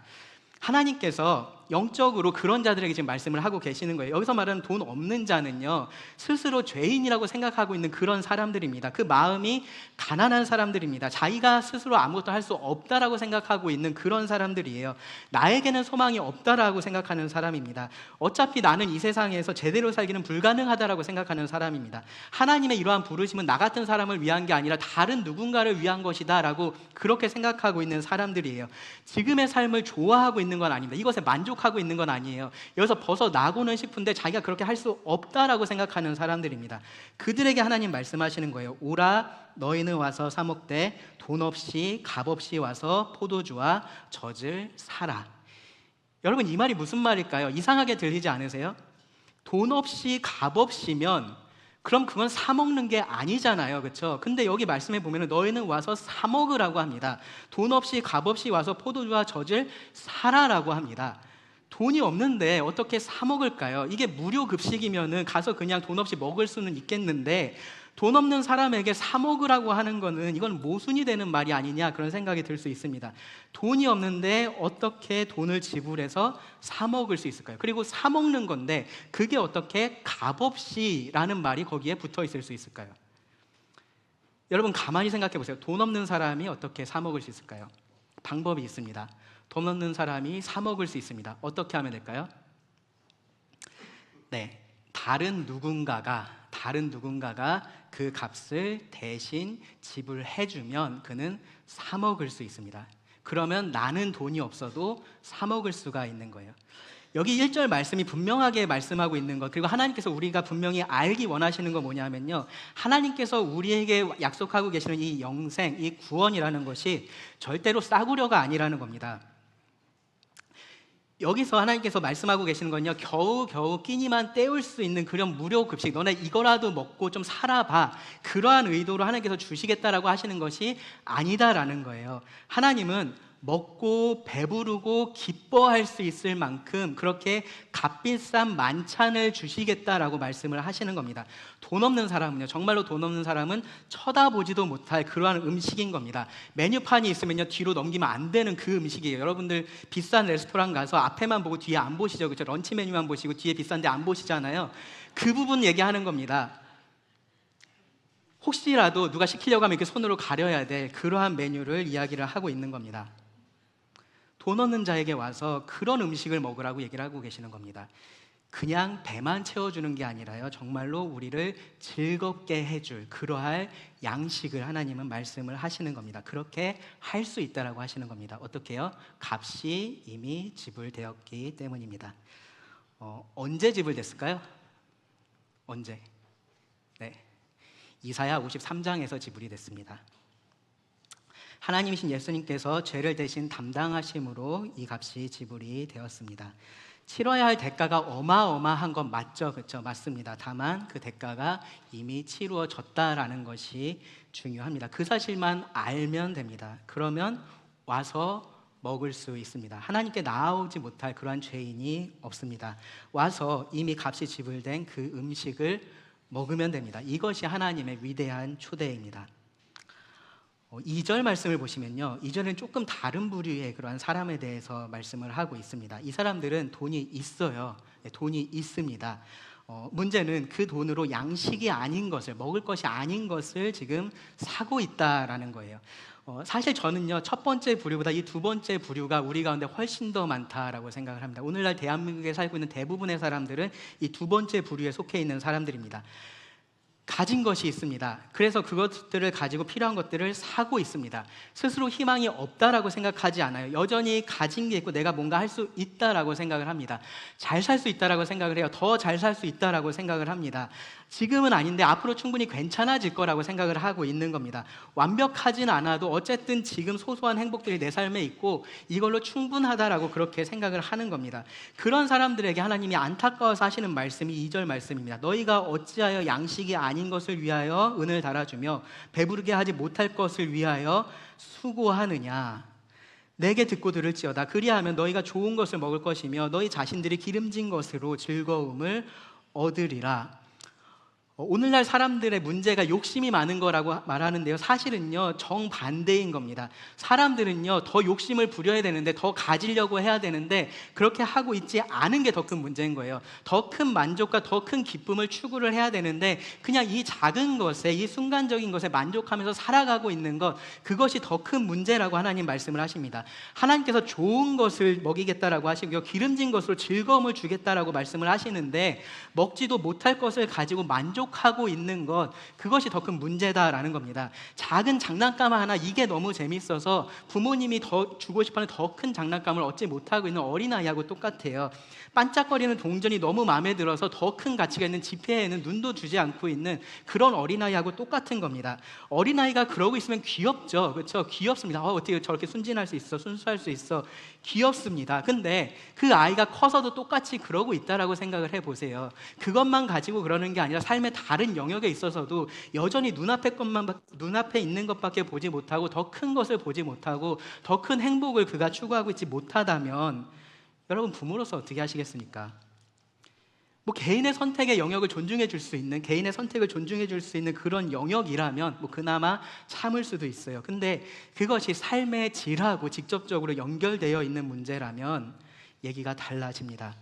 [SPEAKER 1] 하나님께서 영적으로 그런 자들에게 지금 말씀을 하고 계시는 거예요. 여기서 말하는 돈 없는 자는요, 스스로 죄인이라고 생각하고 있는 그런 사람들입니다. 그 마음이 가난한 사람들입니다. 자기가 스스로 아무것도 할 수 없다라고 생각하고 있는 그런 사람들이에요. 나에게는 소망이 없다라고 생각하는 사람입니다. 어차피 나는 이 세상에서 제대로 살기는 불가능하다라고 생각하는 사람입니다. 하나님의 이러한 부르심은 나 같은 사람을 위한 게 아니라 다른 누군가를 위한 것이다라고 그렇게 생각하고 있는 사람들이에요. 지금의 삶을 좋아하고 있는 건 아닙니다. 이것에 만족하고 있는 건 아니에요. 여기서 벗어나고는 싶은데 자기가 그렇게 할 수 없다라고 생각하는 사람들입니다. 그들에게 하나님 말씀하시는 거예요. 오라 너희는 와서 사 먹되 돈 없이 값 없이 와서 포도주와 젖을 사라. 여러분, 이 말이 무슨 말일까요? 이상하게 들리지 않으세요? 돈 없이 값 없이면 그럼 그건 사 먹는 게 아니잖아요, 그렇죠? 근데 여기 말씀해 보면 너희는 와서 사 먹으라고 합니다. 돈 없이 값 없이 와서 포도주와 젖을 사라라고 합니다. 돈이 없는데 어떻게 사 먹을까요? 이게 무료 급식이면은 가서 그냥 돈 없이 먹을 수는 있겠는데, 돈 없는 사람에게 사 먹으라고 하는 거는 이건 모순이 되는 말이 아니냐, 그런 생각이 들 수 있습니다. 돈이 없는데 어떻게 돈을 지불해서 사 먹을 수 있을까요? 그리고 사 먹는 건데 그게 어떻게 값없이라는 말이 거기에 붙어 있을 수 있을까요? 여러분 가만히 생각해 보세요. 돈 없는 사람이 어떻게 사 먹을 수 있을까요? 방법이 있습니다. 돈 없는 사람이 사 먹을 수 있습니다. 어떻게 하면 될까요? 네, 다른 누군가가 그 값을 대신 지불해주면 그는 사 먹을 수 있습니다. 그러면 나는 돈이 없어도 사 먹을 수가 있는 거예요. 여기 1절 말씀이 분명하게 말씀하고 있는 것, 그리고 하나님께서 우리가 분명히 알기 원하시는 거 뭐냐면요, 하나님께서 우리에게 약속하고 계시는 이 영생, 이 구원이라는 것이 절대로 싸구려가 아니라는 겁니다. 여기서 하나님께서 말씀하고 계시는 건요, 겨우겨우 끼니만 때울 수 있는 그런 무료 급식, 너네 이거라도 먹고 좀 살아봐, 그러한 의도로 하나님께서 주시겠다라고 하시는 것이 아니다라는 거예요. 하나님은 먹고 배부르고 기뻐할 수 있을 만큼 그렇게 값비싼 만찬을 주시겠다라고 말씀을 하시는 겁니다. 돈 없는 사람은요, 정말로 돈 없는 사람은 쳐다보지도 못할 그러한 음식인 겁니다. 메뉴판이 있으면요, 뒤로 넘기면 안 되는 그 음식이에요. 여러분들 비싼 레스토랑 가서 앞에만 보고 뒤에 안 보시죠? 그렇죠? 런치 메뉴만 보시고 뒤에 비싼데 안 보시잖아요. 그 부분 얘기하는 겁니다. 혹시라도 누가 시키려고 하면 이렇게 손으로 가려야 될 그러한 메뉴를 이야기를 하고 있는 겁니다. 돈 없는 자에게 와서 그런 음식을 먹으라고 얘기를 하고 계시는 겁니다. 그냥 배만 채워주는 게 아니라요, 정말로 우리를 즐겁게 해줄 그러할 양식을 하나님은 말씀을 하시는 겁니다. 그렇게 할 수 있다라고 하시는 겁니다. 어떻게요? 값이 이미 지불되었기 때문입니다. 언제 지불됐을까요? 언제? 네, 이사야 53장에서 지불이 됐습니다. 하나님이신 예수님께서 죄를 대신 담당하심으로 이 값이 지불이 되었습니다. 치러야 할 대가가 어마어마한 건 맞죠? 그렇죠? 맞습니다. 다만 그 대가가 이미 치루어졌다라는 것이 중요합니다. 그 사실만 알면 됩니다. 그러면 와서 먹을 수 있습니다. 하나님께 나아오지 못할 그러한 죄인이 없습니다. 와서 이미 값이 지불된 그 음식을 먹으면 됩니다. 이것이 하나님의 위대한 초대입니다. 2절 말씀을 보시면요, 2절은 조금 다른 부류의 그러한 사람에 대해서 말씀을 하고 있습니다. 이 사람들은 돈이 있어요. 돈이 있습니다. 문제는 그 돈으로 양식이 아닌 것을, 먹을 것이 아닌 것을 지금 사고 있다라는 거예요. 사실 저는요, 첫 번째 부류보다 이 두 번째 부류가 우리 가운데 훨씬 더 많다라고 생각을 합니다. 오늘날 대한민국에 살고 있는 대부분의 사람들은 이 두 번째 부류에 속해 있는 사람들입니다. 가진 것이 있습니다. 그래서 그것들을 가지고 필요한 것들을 사고 있습니다. 스스로 희망이 없다라고 생각하지 않아요. 여전히 가진 게 있고 내가 뭔가 할 수 있다라고 생각을 합니다. 잘 살 수 있다라고 생각을 해요. 더 잘 살 수 있다라고 생각을 합니다. 지금은 아닌데 앞으로 충분히 괜찮아질 거라고 생각을 하고 있는 겁니다. 완벽하진 않아도 어쨌든 지금 소소한 행복들이 내 삶에 있고 이걸로 충분하다라고 그렇게 생각을 하는 겁니다. 그런 사람들에게 하나님이 안타까워서 하시는 말씀이 2절 말씀입니다. 너희가 어찌하여 양식이 아닌 것을 위하여 은을 달아주며 배부르게 하지 못할 것을 위하여 수고하느냐. 내게 듣고 들을지어다. 그리하면 너희가 좋은 것을 먹을 것이며 너희 자신들이 기름진 것으로 즐거움을 얻으리라. 오늘날 사람들의 문제가 욕심이 많은 거라고 말하는데요, 사실은요 정반대인 겁니다. 사람들은요 더 욕심을 부려야 되는데, 더 가지려고 해야 되는데 그렇게 하고 있지 않은 게 더 큰 문제인 거예요. 더 큰 만족과 더 큰 기쁨을 추구를 해야 되는데 그냥 이 작은 것에, 이 순간적인 것에 만족하면서 살아가고 있는 것, 그것이 더 큰 문제라고 하나님 말씀을 하십니다. 하나님께서 좋은 것을 먹이겠다라고 하시고 기름진 것으로 즐거움을 주겠다라고 말씀을 하시는데 먹지도 못할 것을 가지고 만족하고 있는 것, 그것이 더 큰 문제다라는 겁니다. 작은 장난감 하나, 이게 너무 재밌어서 부모님이 더 주고 싶어하는 더 큰 장난감을 얻지 못하고 있는 어린아이하고 똑같아요. 반짝거리는 동전이 너무 마음에 들어서 더 큰 가치가 있는 지폐에는 눈도 주지 않고 있는 그런 어린아이하고 똑같은 겁니다. 어린아이가 그러고 있으면 귀엽죠. 그렇죠? 귀엽습니다. 어떻게 저렇게 순진할 수 있어, 순수할 수 있어, 귀엽습니다. 근데 그 아이가 커서도 똑같이 그러고 있다라고 생각을 해보세요. 그것만 가지고 그러는 게 아니라 삶의 다른 영역에 있어서도 여전히 눈앞에 있는 것밖에 보지 못하고 더 큰 것을 보지 못하고 더 큰 행복을 그가 추구하고 있지 못하다면 여러분 부모로서 어떻게 하시겠습니까? 뭐 개인의 선택의 영역을 존중해 줄 수 있는, 개인의 선택을 존중해 줄 수 있는 그런 영역이라면 뭐 그나마 참을 수도 있어요. 근데 그것이 삶의 질하고 직접적으로 연결되어 있는 문제라면 얘기가 달라집니다.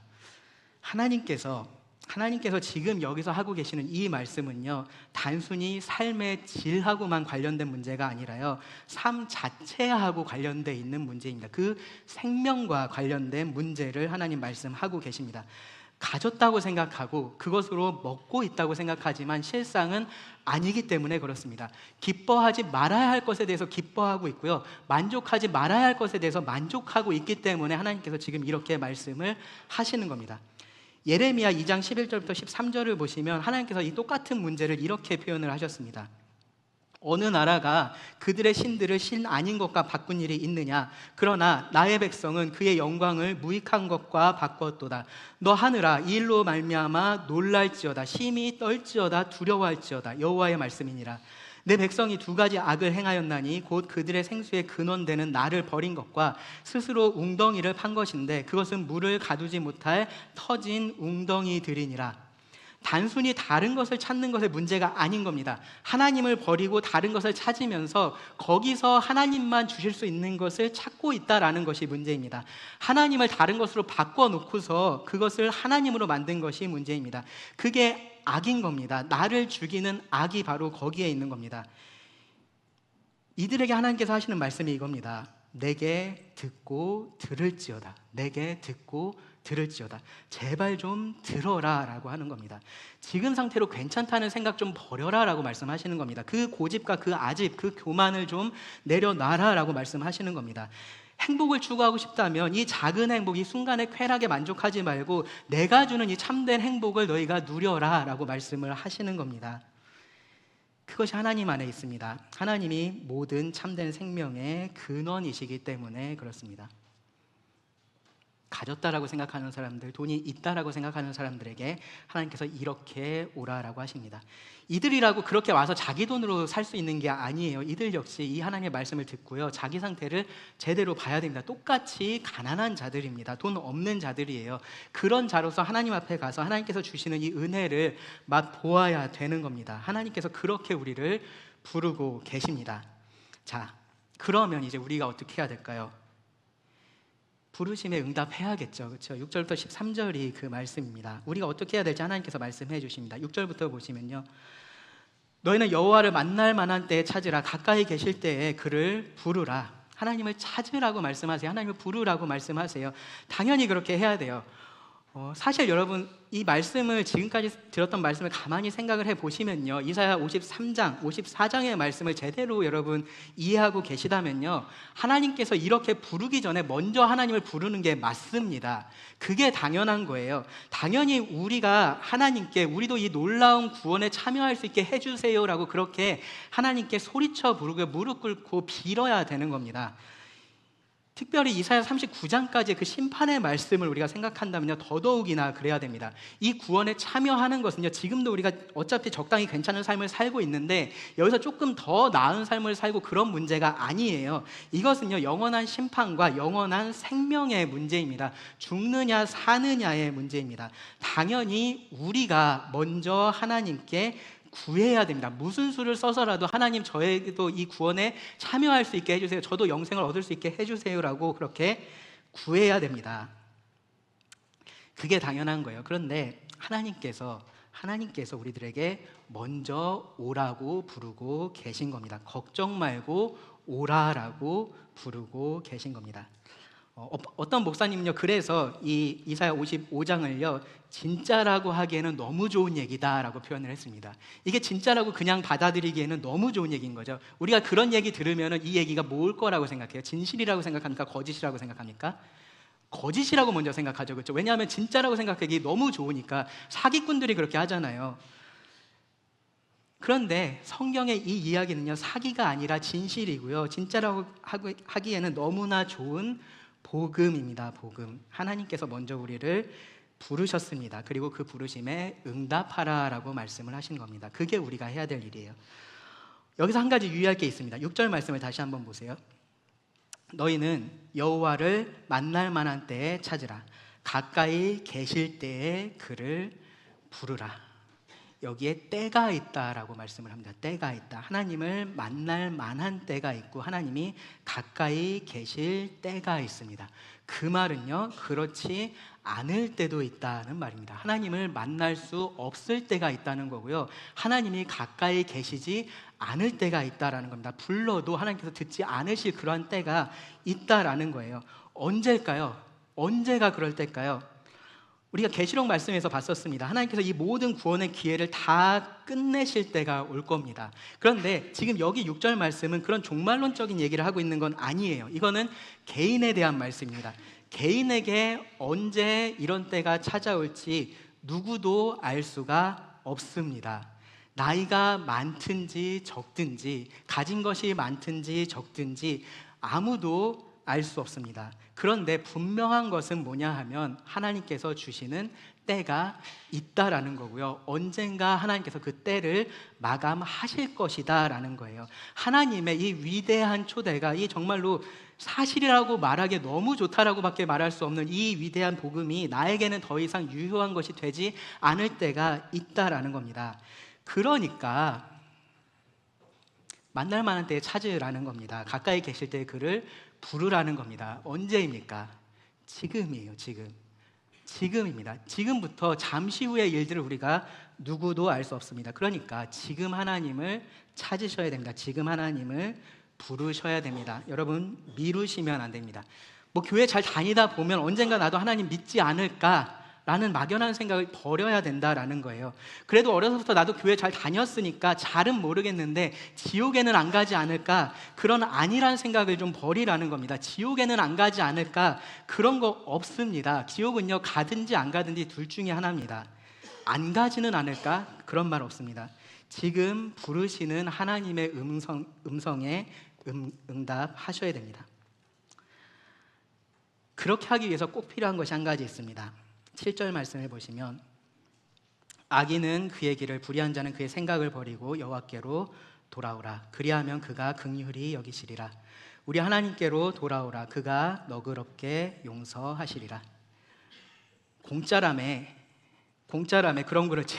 [SPEAKER 1] 하나님께서 지금 여기서 하고 계시는 이 말씀은요, 단순히 삶의 질하고만 관련된 문제가 아니라요, 삶 자체하고 관련되어 있는 문제입니다. 그 생명과 관련된 문제를 하나님 말씀하고 계십니다. 가졌다고 생각하고 그것으로 먹고 있다고 생각하지만 실상은 아니기 때문에 그렇습니다. 기뻐하지 말아야 할 것에 대해서 기뻐하고 있고요, 만족하지 말아야 할 것에 대해서 만족하고 있기 때문에 하나님께서 지금 이렇게 말씀을 하시는 겁니다. 예레미야 2장 11절부터 13절을 보시면 하나님께서 이 똑같은 문제를 이렇게 표현을 하셨습니다. 어느 나라가 그들의 신들을 신 아닌 것과 바꾼 일이 있느냐? 그러나 나의 백성은 그의 영광을 무익한 것과 바꿨도다. 너 하늘아, 이 일로 말미암아 놀랄지어다. 심히 떨지어다. 두려워할지어다. 여호와의 말씀이니라. 내 백성이 두 가지 악을 행하였나니 곧 그들의 생수의 근원되는 나를 버린 것과 스스로 웅덩이를 판 것인데 그것은 물을 가두지 못할 터진 웅덩이들이니라. 단순히 다른 것을 찾는 것의 문제가 아닌 겁니다. 하나님을 버리고 다른 것을 찾으면서 거기서 하나님만 주실 수 있는 것을 찾고 있다라는 것이 문제입니다. 하나님을 다른 것으로 바꿔놓고서 그것을 하나님으로 만든 것이 문제입니다. 그게 악인 겁니다. 나를 죽이는 악이 바로 거기에 있는 겁니다. 이들에게 하나님께서 하시는 말씀이 이겁니다. 내게 듣고 들을지어다. 내게 듣고 들을지어다. 제발 좀 들어라 라고 하는 겁니다. 지금 상태로 괜찮다는 생각 좀 버려라 라고 말씀하시는 겁니다. 그 고집과 그 아집, 그 교만을 좀 내려놔라 라고 말씀하시는 겁니다. 행복을 추구하고 싶다면 이 작은 행복, 이 순간의 쾌락에 만족하지 말고 내가 주는 이 참된 행복을 너희가 누려라 라고 말씀을 하시는 겁니다. 그것이 하나님 안에 있습니다. 하나님이 모든 참된 생명의 근원이시기 때문에 그렇습니다. 가졌다라고 생각하는 사람들, 돈이 있다라고 생각하는 사람들에게 하나님께서 이렇게 오라라고 하십니다. 이들이라고 그렇게 와서 자기 돈으로 살 수 있는 게 아니에요. 이들 역시 이 하나님의 말씀을 듣고요, 자기 상태를 제대로 봐야 됩니다. 똑같이 가난한 자들입니다. 돈 없는 자들이에요. 그런 자로서 하나님 앞에 가서 하나님께서 주시는 이 은혜를 맛보아야 되는 겁니다. 하나님께서 그렇게 우리를 부르고 계십니다. 자, 그러면 이제 우리가 어떻게 해야 될까요? 부르심에 응답해야겠죠. 그렇죠? 6절부터 13절이 그 말씀입니다. 우리가 어떻게 해야 될지 하나님께서 말씀해 주십니다. 6절부터 보시면요, 너희는 여호와를 만날 만한 때에 찾으라. 가까이 계실 때에 그를 부르라. 하나님을 찾으라고 말씀하세요. 하나님을 부르라고 말씀하세요. 당연히 그렇게 해야 돼요. 사실 여러분, 이 말씀을, 지금까지 들었던 말씀을 가만히 생각을 해보시면요, 이사야 53장, 54장의 말씀을 제대로 여러분 이해하고 계시다면요, 하나님께서 이렇게 부르기 전에 먼저 하나님을 부르는 게 맞습니다. 그게 당연한 거예요. 당연히 우리가 하나님께 우리도 이 놀라운 구원에 참여할 수 있게 해주세요라고 그렇게 하나님께 소리쳐 부르고 무릎 꿇고 빌어야 되는 겁니다. 특별히 이사야 39장까지의 그 심판의 말씀을 우리가 생각한다면요, 더더욱이나 그래야 됩니다. 이 구원에 참여하는 것은요, 지금도 우리가 어차피 적당히 괜찮은 삶을 살고 있는데 여기서 조금 더 나은 삶을 살고 그런 문제가 아니에요. 이것은요, 영원한 심판과 영원한 생명의 문제입니다. 죽느냐 사느냐의 문제입니다. 당연히 우리가 먼저 하나님께 구해야 됩니다. 무슨 수를 써서라도 하나님, 저에게도 이 구원에 참여할 수 있게 해주세요, 저도 영생을 얻을 수 있게 해주세요라고 그렇게 구해야 됩니다. 그게 당연한 거예요. 그런데 하나님께서 우리들에게 먼저 오라고 부르고 계신 겁니다. 걱정 말고 오라라고 부르고 계신 겁니다. 어떤 목사님은요, 그래서 이 이사야 55장을요 진짜라고 하기에는 너무 좋은 얘기다라고 표현을 했습니다. 이게 진짜라고 그냥 받아들이기에는 너무 좋은 얘기인 거죠. 우리가 그런 얘기 들으면 이 얘기가 뭘 거라고 생각해요? 진실이라고 생각합니까? 거짓이라고 생각합니까? 거짓이라고 먼저 생각하죠. 그렇죠? 왜냐하면 진짜라고 생각하기 너무 좋으니까. 사기꾼들이 그렇게 하잖아요. 그런데 성경의 이 이야기는요, 사기가 아니라 진실이고요, 진짜라고 하기에는 너무나 좋은 복음입니다. 복음. 하나님께서 먼저 우리를 부르셨습니다. 그리고 그 부르심에 응답하라라고 말씀을 하신 겁니다. 그게 우리가 해야 될 일이에요. 여기서 한 가지 유의할 게 있습니다. 6절 말씀을 다시 한번 보세요. 너희는 여호와를 만날 만한 때에 찾으라. 가까이 계실 때에 그를 부르라. 여기에 때가 있다라고 말씀을 합니다. 때가 있다. 하나님을 만날 만한 때가 있고 하나님이 가까이 계실 때가 있습니다. 그 말은요, 그렇지 않을 때도 있다는 말입니다. 하나님을 만날 수 없을 때가 있다는 거고요, 하나님이 가까이 계시지 않을 때가 있다라는 겁니다. 불러도 하나님께서 듣지 않으실 그러한 때가 있다라는 거예요. 언제일까요? 언제가 그럴 때일까요? 우리가 계시록 말씀에서 봤었습니다. 하나님께서 이 모든 구원의 기회를 다 끝내실 때가 올 겁니다. 그런데 지금 여기 6절 말씀은 그런 종말론적인 얘기를 하고 있는 건 아니에요. 이거는 개인에 대한 말씀입니다. 개인에게 언제 이런 때가 찾아올지 누구도 알 수가 없습니다. 나이가 많든지 적든지, 가진 것이 많든지 적든지 아무도 알 수 없습니다. 그런데 분명한 것은 뭐냐 하면 하나님께서 주시는 때가 있다라는 거고요, 언젠가 하나님께서 그 때를 마감하실 것이다 라는 거예요. 하나님의 이 위대한 초대가, 이 정말로 사실이라고 말하기에 너무 좋다라고 밖에 말할 수 없는 이 위대한 복음이 나에게는 더 이상 유효한 것이 되지 않을 때가 있다라는 겁니다. 그러니까 만날 만한 때에 찾으라는 겁니다. 가까이 계실 때 그를 부르라는 겁니다. 언제입니까? 지금이에요. 지금입니다. 지금부터 잠시 후의 일들을 우리가 누구도 알 수 없습니다. 그러니까 지금 하나님을 찾으셔야 됩니다. 지금 하나님을 부르셔야 됩니다. 여러분, 미루시면 안 됩니다. 뭐 교회 잘 다니다 보면 언젠가 나도 하나님 믿지 않을까 라는 막연한 생각을 버려야 된다라는 거예요. 그래도 어려서부터 나도 교회 잘 다녔으니까 잘은 모르겠는데 지옥에는 안 가지 않을까, 그런 아니란 생각을 좀 버리라는 겁니다. 지옥에는 안 가지 않을까, 그런 거 없습니다. 지옥은요, 가든지 안 가든지 둘 중에 하나입니다. 안 가지는 않을까, 그런 말 없습니다. 지금 부르시는 하나님의 음성에 응답하셔야 됩니다. 그렇게 하기 위해서 꼭 필요한 것이 한 가지 있습니다. 7절 말씀을 보시면, 악인은 그의 길을, 불의한 자는 그의 생각을 버리고 여호와께로 돌아오라. 그리하면 그가 긍휼히 여기시리라. 우리 하나님께로 돌아오라. 그가 너그럽게 용서하시리라. 공짜라며 그럼 그렇지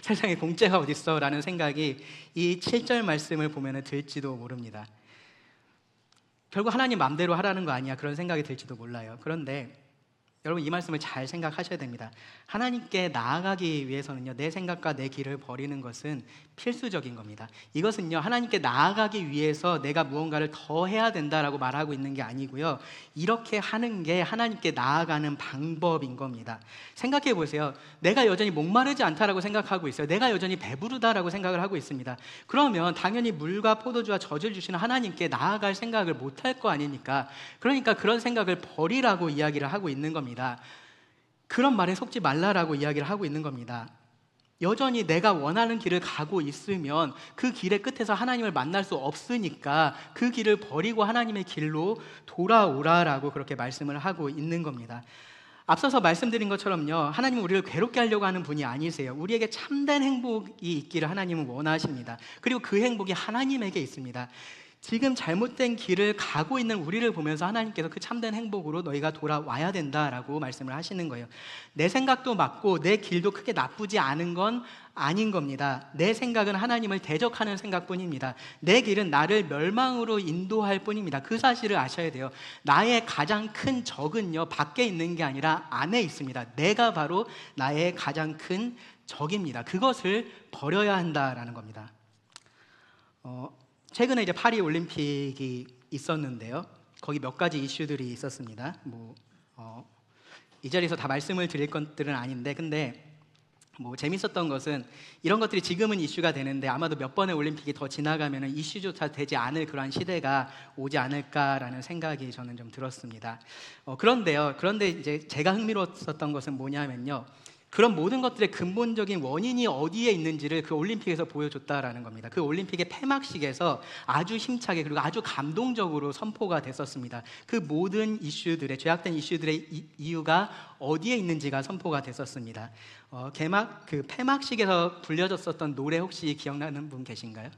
[SPEAKER 1] 세상에 공짜가 어딨어 라는 생각이 이 7절 말씀을 보면 들지도 모릅니다. 결국 하나님 맘대로 하라는 거 아니야, 그런 생각이 들지도 몰라요. 그런데 여러분, 이 말씀을 잘 생각하셔야 됩니다. 하나님께 나아가기 위해서는요, 내 생각과 내 길을 버리는 것은 필수적인 겁니다. 이것은요, 하나님께 나아가기 위해서 내가 무언가를 더 해야 된다라고 말하고 있는 게 아니고요, 이렇게 하는 게 하나님께 나아가는 방법인 겁니다. 생각해 보세요. 내가 여전히 목마르지 않다라고 생각하고 있어요. 내가 여전히 배부르다라고 생각을 하고 있습니다. 그러면 당연히 물과 포도주와 젖을 주시는 하나님께 나아갈 생각을 못할 거 아닙니까? 그러니까 그런 생각을 버리라고 이야기를 하고 있는 겁니다. 그런 말에 속지 말라라고 이야기를 하고 있는 겁니다. 여전히 내가 원하는 길을 가고 있으면 그 길의 끝에서 하나님을 만날 수 없으니까 그 길을 버리고 하나님의 길로 돌아오라라고 그렇게 말씀을 하고 있는 겁니다. 앞서서 말씀드린 것처럼요, 하나님은 우리를 괴롭게 하려고 하는 분이 아니세요. 우리에게 참된 행복이 있기를 하나님은 원하십니다. 그리고 그 행복이 하나님에게 있습니다. 지금 잘못된 길을 가고 있는 우리를 보면서 하나님께서 그 참된 행복으로 너희가 돌아와야 된다라고 말씀을 하시는 거예요. 내 생각도 맞고 내 길도 크게 나쁘지 않은 건 아닌 겁니다. 내 생각은 하나님을 대적하는 생각뿐입니다. 내 길은 나를 멸망으로 인도할 뿐입니다. 그 사실을 아셔야 돼요. 나의 가장 큰 적은요, 밖에 있는 게 아니라 안에 있습니다. 내가 바로 나의 가장 큰 적입니다. 그것을 버려야 한다라는 겁니다. 최근에 이제 파리 올림픽이 있었는데요, 거기 몇 가지 이슈들이 있었습니다. 이 자리에서 다 말씀을 드릴 것들은 아닌데, 근데 재밌었던 것은 이런 것들이 지금은 이슈가 되는데 아마도 몇 번의 올림픽이 더 지나가면 이슈조차 되지 않을 그러한 시대가 오지 않을까라는 생각이 저는 좀 들었습니다. 그런데 이제 제가 흥미로웠었던 것은 뭐냐면요, 그런 모든 것들의 근본적인 원인이 어디에 있는지를 그 올림픽에서 보여줬다라는 겁니다. 그 올림픽의 폐막식에서 아주 힘차게 그리고 아주 감동적으로 선포가 됐었습니다. 그 모든 이슈들의, 죄악된 이슈들의 이유가 어디에 있는지가 선포가 됐었습니다. 폐막식에서 불려졌었던 노래 혹시 기억나는 분 계신가요?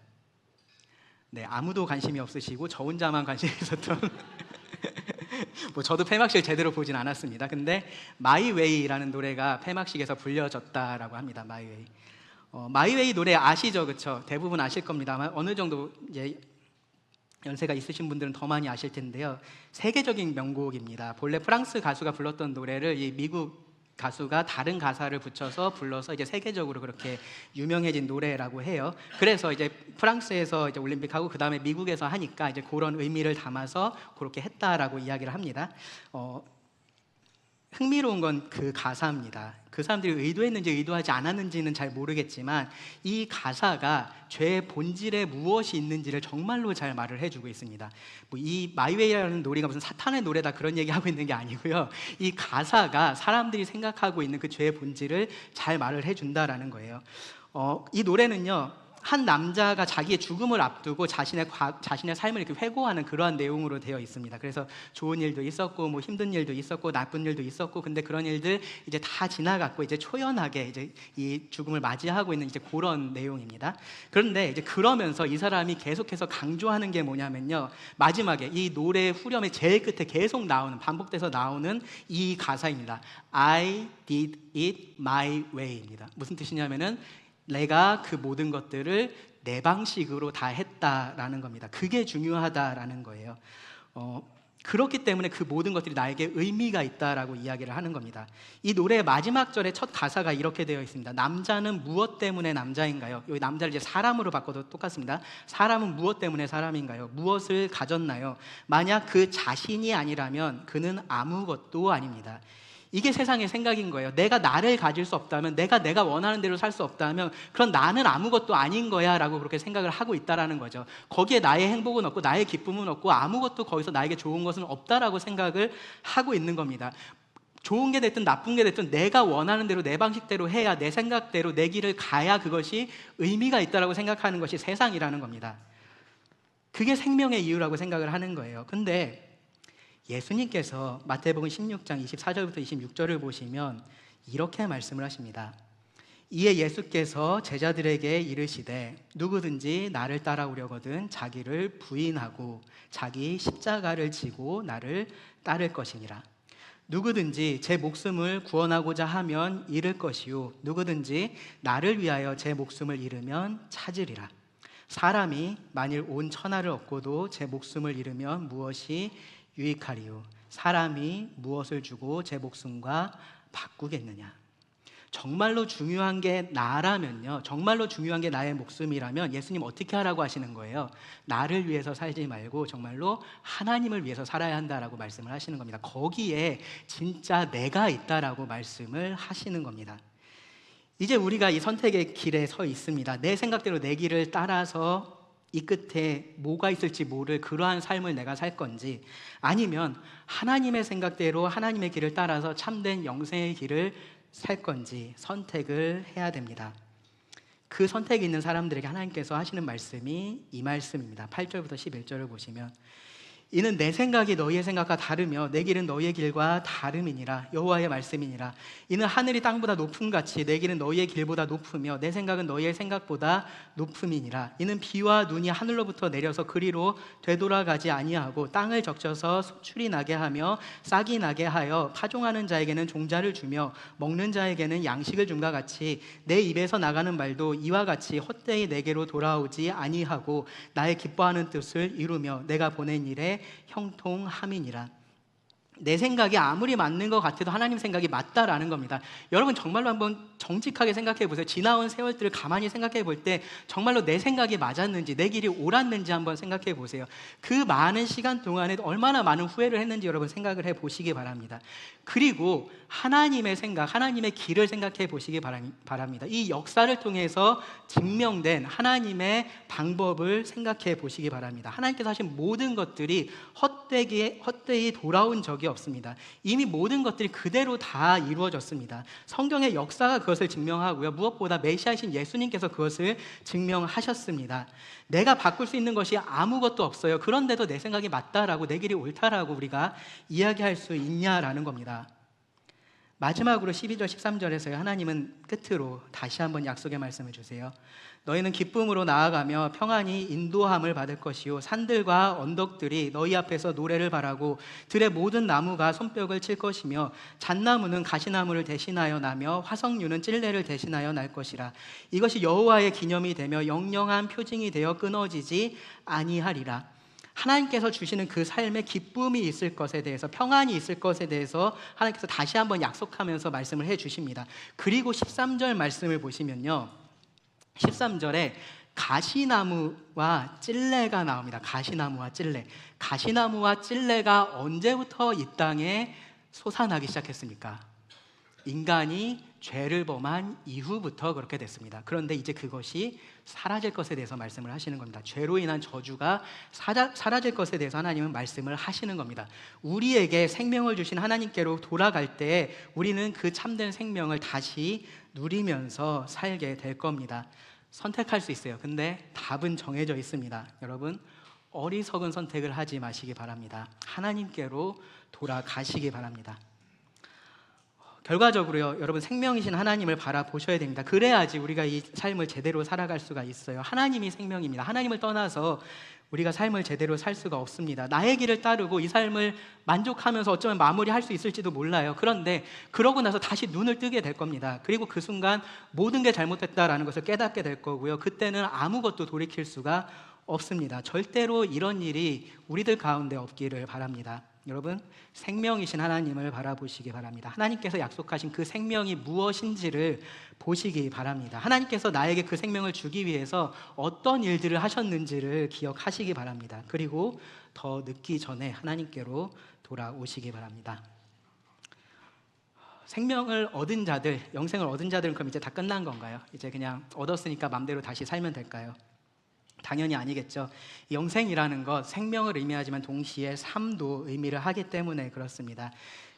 [SPEAKER 1] 네, 아무도 관심이 없으시고 저 혼자만 관심이 있었던 뭐 저도 폐막식을 제대로 보진 않았습니다. 근데 마이웨이라는 노래가 폐막식에서 불려졌다라고 합니다. 마이웨이. 마이웨이 노래 아시죠, 그렇죠? 대부분 아실 겁니다만 어느 정도 이제 연세가 있으신 분들은 더 많이 아실 텐데요. 세계적인 명곡입니다. 본래 프랑스 가수가 불렀던 노래를 이 미국 가수가 다른 가사를 붙여서 불러서 이제 세계적으로 그렇게 유명해진 노래라고 해요. 그래서 이제 프랑스에서 이제 올림픽하고 그 다음에 미국에서 하니까 이제 그런 의미를 담아서 그렇게 했다라고 이야기를 합니다. 흥미로운 건 그 가사입니다. 그 사람들이 의도했는지 의도하지 않았는지는 잘 모르겠지만 이 가사가 죄의 본질에 무엇이 있는지를 정말로 잘 말을 해주고 있습니다. 뭐 이 마이웨이라는 노래가 무슨 사탄의 노래다 그런 얘기하고 있는 게 아니고요. 이 가사가 사람들이 생각하고 있는 그 죄의 본질을 잘 말을 해준다라는 거예요. 이 노래는요, 한 남자가 자기의 죽음을 앞두고 자신의 삶을 이렇게 회고하는 그러한 내용으로 되어 있습니다. 그래서 좋은 일도 있었고, 뭐 힘든 일도 있었고, 나쁜 일도 있었고, 근데 그런 일들 이제 다 지나갔고, 이제 초연하게 이제 이 죽음을 맞이하고 있는 이제 그런 내용입니다. 그런데 이제 그러면서 이 사람이 계속해서 강조하는 게 뭐냐면요, 마지막에 이 노래 후렴의 제일 끝에 계속 나오는, 반복돼서 나오는 이 가사입니다. I did it my way입니다. 무슨 뜻이냐면은 내가 그 모든 것들을 내 방식으로 다 했다라는 겁니다. 그게 중요하다라는 거예요. 그렇기 때문에 그 모든 것들이 나에게 의미가 있다라고 이야기를 하는 겁니다. 이 노래의 마지막 절의 첫 가사가 이렇게 되어 있습니다. 남자는 무엇 때문에 남자인가요? 여기 남자를 이제 사람으로 바꿔도 똑같습니다. 사람은 무엇 때문에 사람인가요? 무엇을 가졌나요? 만약 그 자신이 아니라면 그는 아무것도 아닙니다. 이게 세상의 생각인 거예요. 내가 나를 가질 수 없다면, 내가 원하는 대로 살 수 없다면 그럼 나는 아무것도 아닌 거야 라고 그렇게 생각을 하고 있다라는 거죠. 거기에 나의 행복은 없고 나의 기쁨은 없고 아무것도 거기서 나에게 좋은 것은 없다라고 생각을 하고 있는 겁니다. 좋은 게 됐든 나쁜 게 됐든 내가 원하는 대로 내 방식대로 해야, 내 생각대로 내 길을 가야 그것이 의미가 있다라고 생각하는 것이 세상이라는 겁니다. 그게 생명의 이유라고 생각을 하는 거예요. 근데 예수님께서 마태복음 16장 24절부터 26절을 보시면 이렇게 말씀을 하십니다. 이에 예수께서 제자들에게 이르시되 누구든지 나를 따라오려거든 자기를 부인하고 자기 십자가를 지고 나를 따를 것이니라. 누구든지 제 목숨을 구원하고자 하면 잃을 것이요 누구든지 나를 위하여 제 목숨을 잃으면 찾으리라. 사람이 만일 온 천하를 얻고도 제 목숨을 잃으면 무엇이 유익하리요? 사람이 무엇을 주고 제 목숨과 바꾸겠느냐? 정말로 중요한 게 나라면요, 정말로 중요한 게 나의 목숨이라면 예수님 어떻게 하라고 하시는 거예요? 나를 위해서 살지 말고 정말로 하나님을 위해서 살아야 한다라고 말씀을 하시는 겁니다. 거기에 진짜 내가 있다라고 말씀을 하시는 겁니다. 이제 우리가 이 선택의 길에 서 있습니다. 내 생각대로 내 길을 따라서 이 끝에 뭐가 있을지 모를 그러한 삶을 내가 살 건지, 아니면 하나님의 생각대로 하나님의 길을 따라서 참된 영생의 길을 살 건지 선택을 해야 됩니다. 그 선택이 있는 사람들에게 하나님께서 하시는 말씀이 이 말씀입니다. 8절부터 11절을 보시면 이는 내 생각이 너희의 생각과 다르며 내 길은 너희의 길과 다름이니라. 여호와의 말씀이니라. 이는 하늘이 땅보다 높음 같이 내 길은 너희의 길보다 높으며 내 생각은 너희의 생각보다 높음이니라. 이는 비와 눈이 하늘로부터 내려서 그리로 되돌아가지 아니하고 땅을 적셔서 소출이 나게 하며 싹이 나게 하여 파종하는 자에게는 종자를 주며 먹는 자에게는 양식을 줌과 같이 내 입에서 나가는 말도 이와 같이 헛되이 내게로 돌아오지 아니하고 나의 기뻐하는 뜻을 이루며 내가 보낸 일에 형통함이니라. 내 생각이 아무리 맞는 것 같아도 하나님 생각이 맞다라는 겁니다. 여러분 정말로 한번 정직하게 생각해 보세요. 지나온 세월들을 가만히 생각해 볼 때 정말로 내 생각이 맞았는지 내 길이 옳았는지 한번 생각해 보세요. 그 많은 시간 동안에 얼마나 많은 후회를 했는지 여러분 생각을 해 보시기 바랍니다. 그리고 하나님의 생각, 하나님의 길을 생각해 보시기 바랍니다. 이 역사를 통해서 증명된 하나님의 방법을 생각해 보시기 바랍니다. 하나님께서 하신 모든 것들이 헛되이 돌아온 적이 없습니다. 이미 모든 것들이 그대로 다 이루어졌습니다. 성경의 역사가 그것을 증명하고요, 무엇보다 메시아이신 예수님께서 그것을 증명하셨습니다. 내가 바꿀 수 있는 것이 아무것도 없어요. 그런데도 내 생각이 맞다라고, 내 길이 옳다라고 우리가 이야기할 수 있냐라는 겁니다. 마지막으로 12절 13절에서요, 하나님은 끝으로 다시 한번 약속의 말씀을 주세요. 너희는 기쁨으로 나아가며 평안히 인도함을 받을 것이요 산들과 언덕들이 너희 앞에서 노래를 바라고 들의 모든 나무가 손뼉을 칠 것이며 잣나무는 가시나무를 대신하여 나며 화석류는 찔레를 대신하여 날 것이라. 이것이 여호와의 기념이 되며 영영한 표징이 되어 끊어지지 아니하리라. 하나님께서 주시는 그 삶에 기쁨이 있을 것에 대해서, 평안이 있을 것에 대해서 하나님께서 다시 한번 약속하면서 말씀을 해 주십니다. 그리고 13절 말씀을 보시면요, 13절에 가시나무와 찔레가 나옵니다. 가시나무와 찔레. 가시나무와 찔레가 언제부터 이 땅에 솟아나기 시작했습니까? 인간이 죄를 범한 이후부터 그렇게 됐습니다. 그런데 이제 그것이 사라질 것에 대해서 말씀을 하시는 겁니다. 죄로 인한 저주가 사라질 것에 대해서 하나님은 말씀을 하시는 겁니다. 우리에게 생명을 주신 하나님께로 돌아갈 때 우리는 그 참된 생명을 다시 누리면서 살게 될 겁니다. 선택할 수 있어요. 근데 답은 정해져 있습니다. 여러분, 어리석은 선택을 하지 마시기 바랍니다. 하나님께로 돌아가시기 바랍니다. 결과적으로요, 여러분, 생명이신 하나님을 바라보셔야 됩니다. 그래야지 우리가 이 삶을 제대로 살아갈 수가 있어요. 하나님이 생명입니다. 하나님을 떠나서 우리가 삶을 제대로 살 수가 없습니다. 나의 길을 따르고 이 삶을 만족하면서 어쩌면 마무리할 수 있을지도 몰라요. 그런데 그러고 나서 다시 눈을 뜨게 될 겁니다. 그리고 그 순간 모든 게 잘못됐다라는 것을 깨닫게 될 거고요, 그때는 아무것도 돌이킬 수가 없습니다. 절대로 이런 일이 우리들 가운데 없기를 바랍니다. 여러분, 생명이신 하나님을 바라보시기 바랍니다. 하나님께서 약속하신 그 생명이 무엇인지를 보시기 바랍니다. 하나님께서 나에게 그 생명을 주기 위해서 어떤 일들을 하셨는지를 기억하시기 바랍니다. 그리고 더 늦기 전에 하나님께로 돌아오시기 바랍니다. 생명을 얻은 자들, 영생을 얻은 자들은 그럼 이제 다 끝난 건가요? 이제 그냥 얻었으니까 맘대로 다시 살면 될까요? 당연히 아니겠죠. 영생이라는 것, 생명을 의미하지만 동시에 삶도 의미를 하기 때문에 그렇습니다.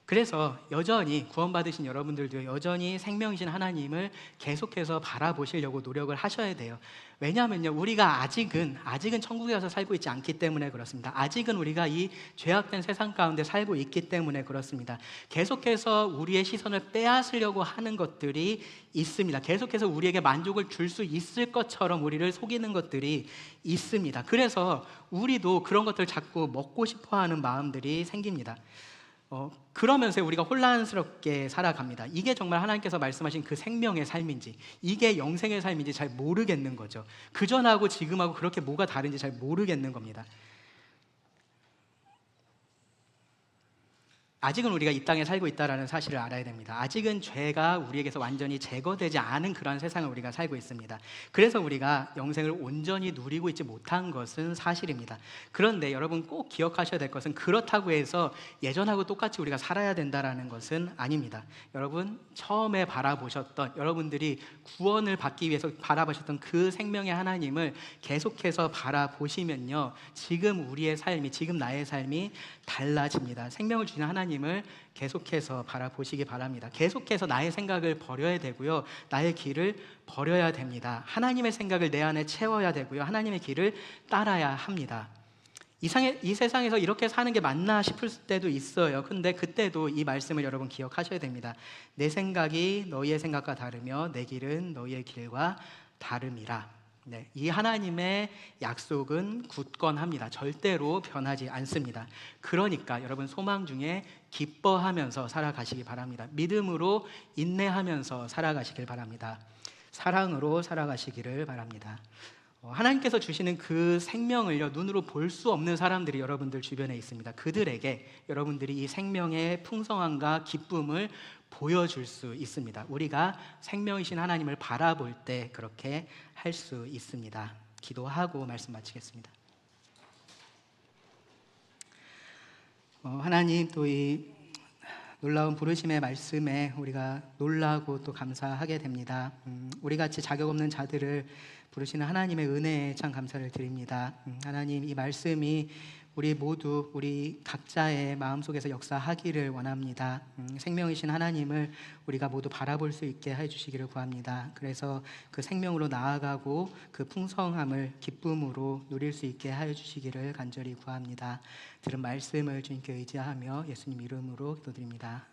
[SPEAKER 1] 그래서 여전히 구원받으신 여러분들도 여전히 생명이신 하나님을 계속해서 바라보시려고 노력을 하셔야 돼요. 왜냐하면요, 우리가 아직은 천국에 가서 살고 있지 않기 때문에 그렇습니다. 아직은 우리가 이 죄악된 세상 가운데 살고 있기 때문에 그렇습니다. 계속해서 우리의 시선을 빼앗으려고 하는 것들이 있습니다. 계속해서 우리에게 만족을 줄 수 있을 것처럼 우리를 속이는 것들이 있습니다. 그래서 우리도 그런 것들을 자꾸 먹고 싶어하는 마음들이 생깁니다. 그러면서 우리가 혼란스럽게 살아갑니다. 이게 정말 하나님께서 말씀하신 그 생명의 삶인지, 이게 영생의 삶인지 잘 모르겠는 거죠. 그전하고 지금하고 그렇게 뭐가 다른지 잘 모르겠는 겁니다. 아직은 우리가 이 땅에 살고 있다는 사실을 알아야 됩니다. 아직은 죄가 우리에게서 완전히 제거되지 않은 그런 세상을 우리가 살고 있습니다. 그래서 우리가 영생을 온전히 누리고 있지 못한 것은 사실입니다. 그런데 여러분 꼭 기억하셔야 될 것은, 그렇다고 해서 예전하고 똑같이 우리가 살아야 된다는 것은 아닙니다. 여러분, 처음에 바라보셨던, 여러분들이 구원을 받기 위해서 바라보셨던 그 생명의 하나님을 계속해서 바라보시면요, 지금 우리의 삶이, 지금 나의 삶이 달라집니다. 생명을 주신 하나님을 계속해서 바라보시기 바랍니다. 계속해서 나의 생각을 버려야 되고요, 나의 길을 버려야 됩니다. 하나님의 생각을 내 안에 채워야 되고요, 하나님의 길을 따라야 합니다. 이 세상에서 이렇게 사는 게 맞나 싶을 때도 있어요. 근데 그때도 이 말씀을 여러분 기억하셔야 됩니다. 내 생각이 너희의 생각과 다르며 내 길은 너희의 길과 다름이라. 네, 이 하나님의 약속은 굳건합니다. 절대로 변하지 않습니다. 그러니까 여러분, 소망 중에 기뻐하면서 살아가시기 바랍니다. 믿음으로 인내하면서 살아가시길 바랍니다. 사랑으로 살아가시기를 바랍니다. 하나님께서 주시는 그 생명을요, 눈으로 볼 수 없는 사람들이 여러분들 주변에 있습니다. 그들에게 여러분들이 이 생명의 풍성함과 기쁨을 보여줄 수 있습니다. 우리가 생명이신 하나님을 바라볼 때 그렇게 할 수 있습니다. 기도하고 말씀 마치겠습니다. 하나님, 또 이 놀라운 부르심의 말씀에 우리가 놀라고 또 감사하게 됩니다. 우리같이 자격 없는 자들을 부르시는 하나님의 은혜에 참 감사를 드립니다. 하나님, 이 말씀이 우리 모두, 우리 각자의 마음속에서 역사하기를 원합니다. 생명이신 하나님을 우리가 모두 바라볼 수 있게 해주시기를 구합니다. 그래서 그 생명으로 나아가고 그 풍성함을 기쁨으로 누릴 수 있게 해주시기를 간절히 구합니다. 들은 말씀을 주님께 의지하며 예수님 이름으로 기도드립니다.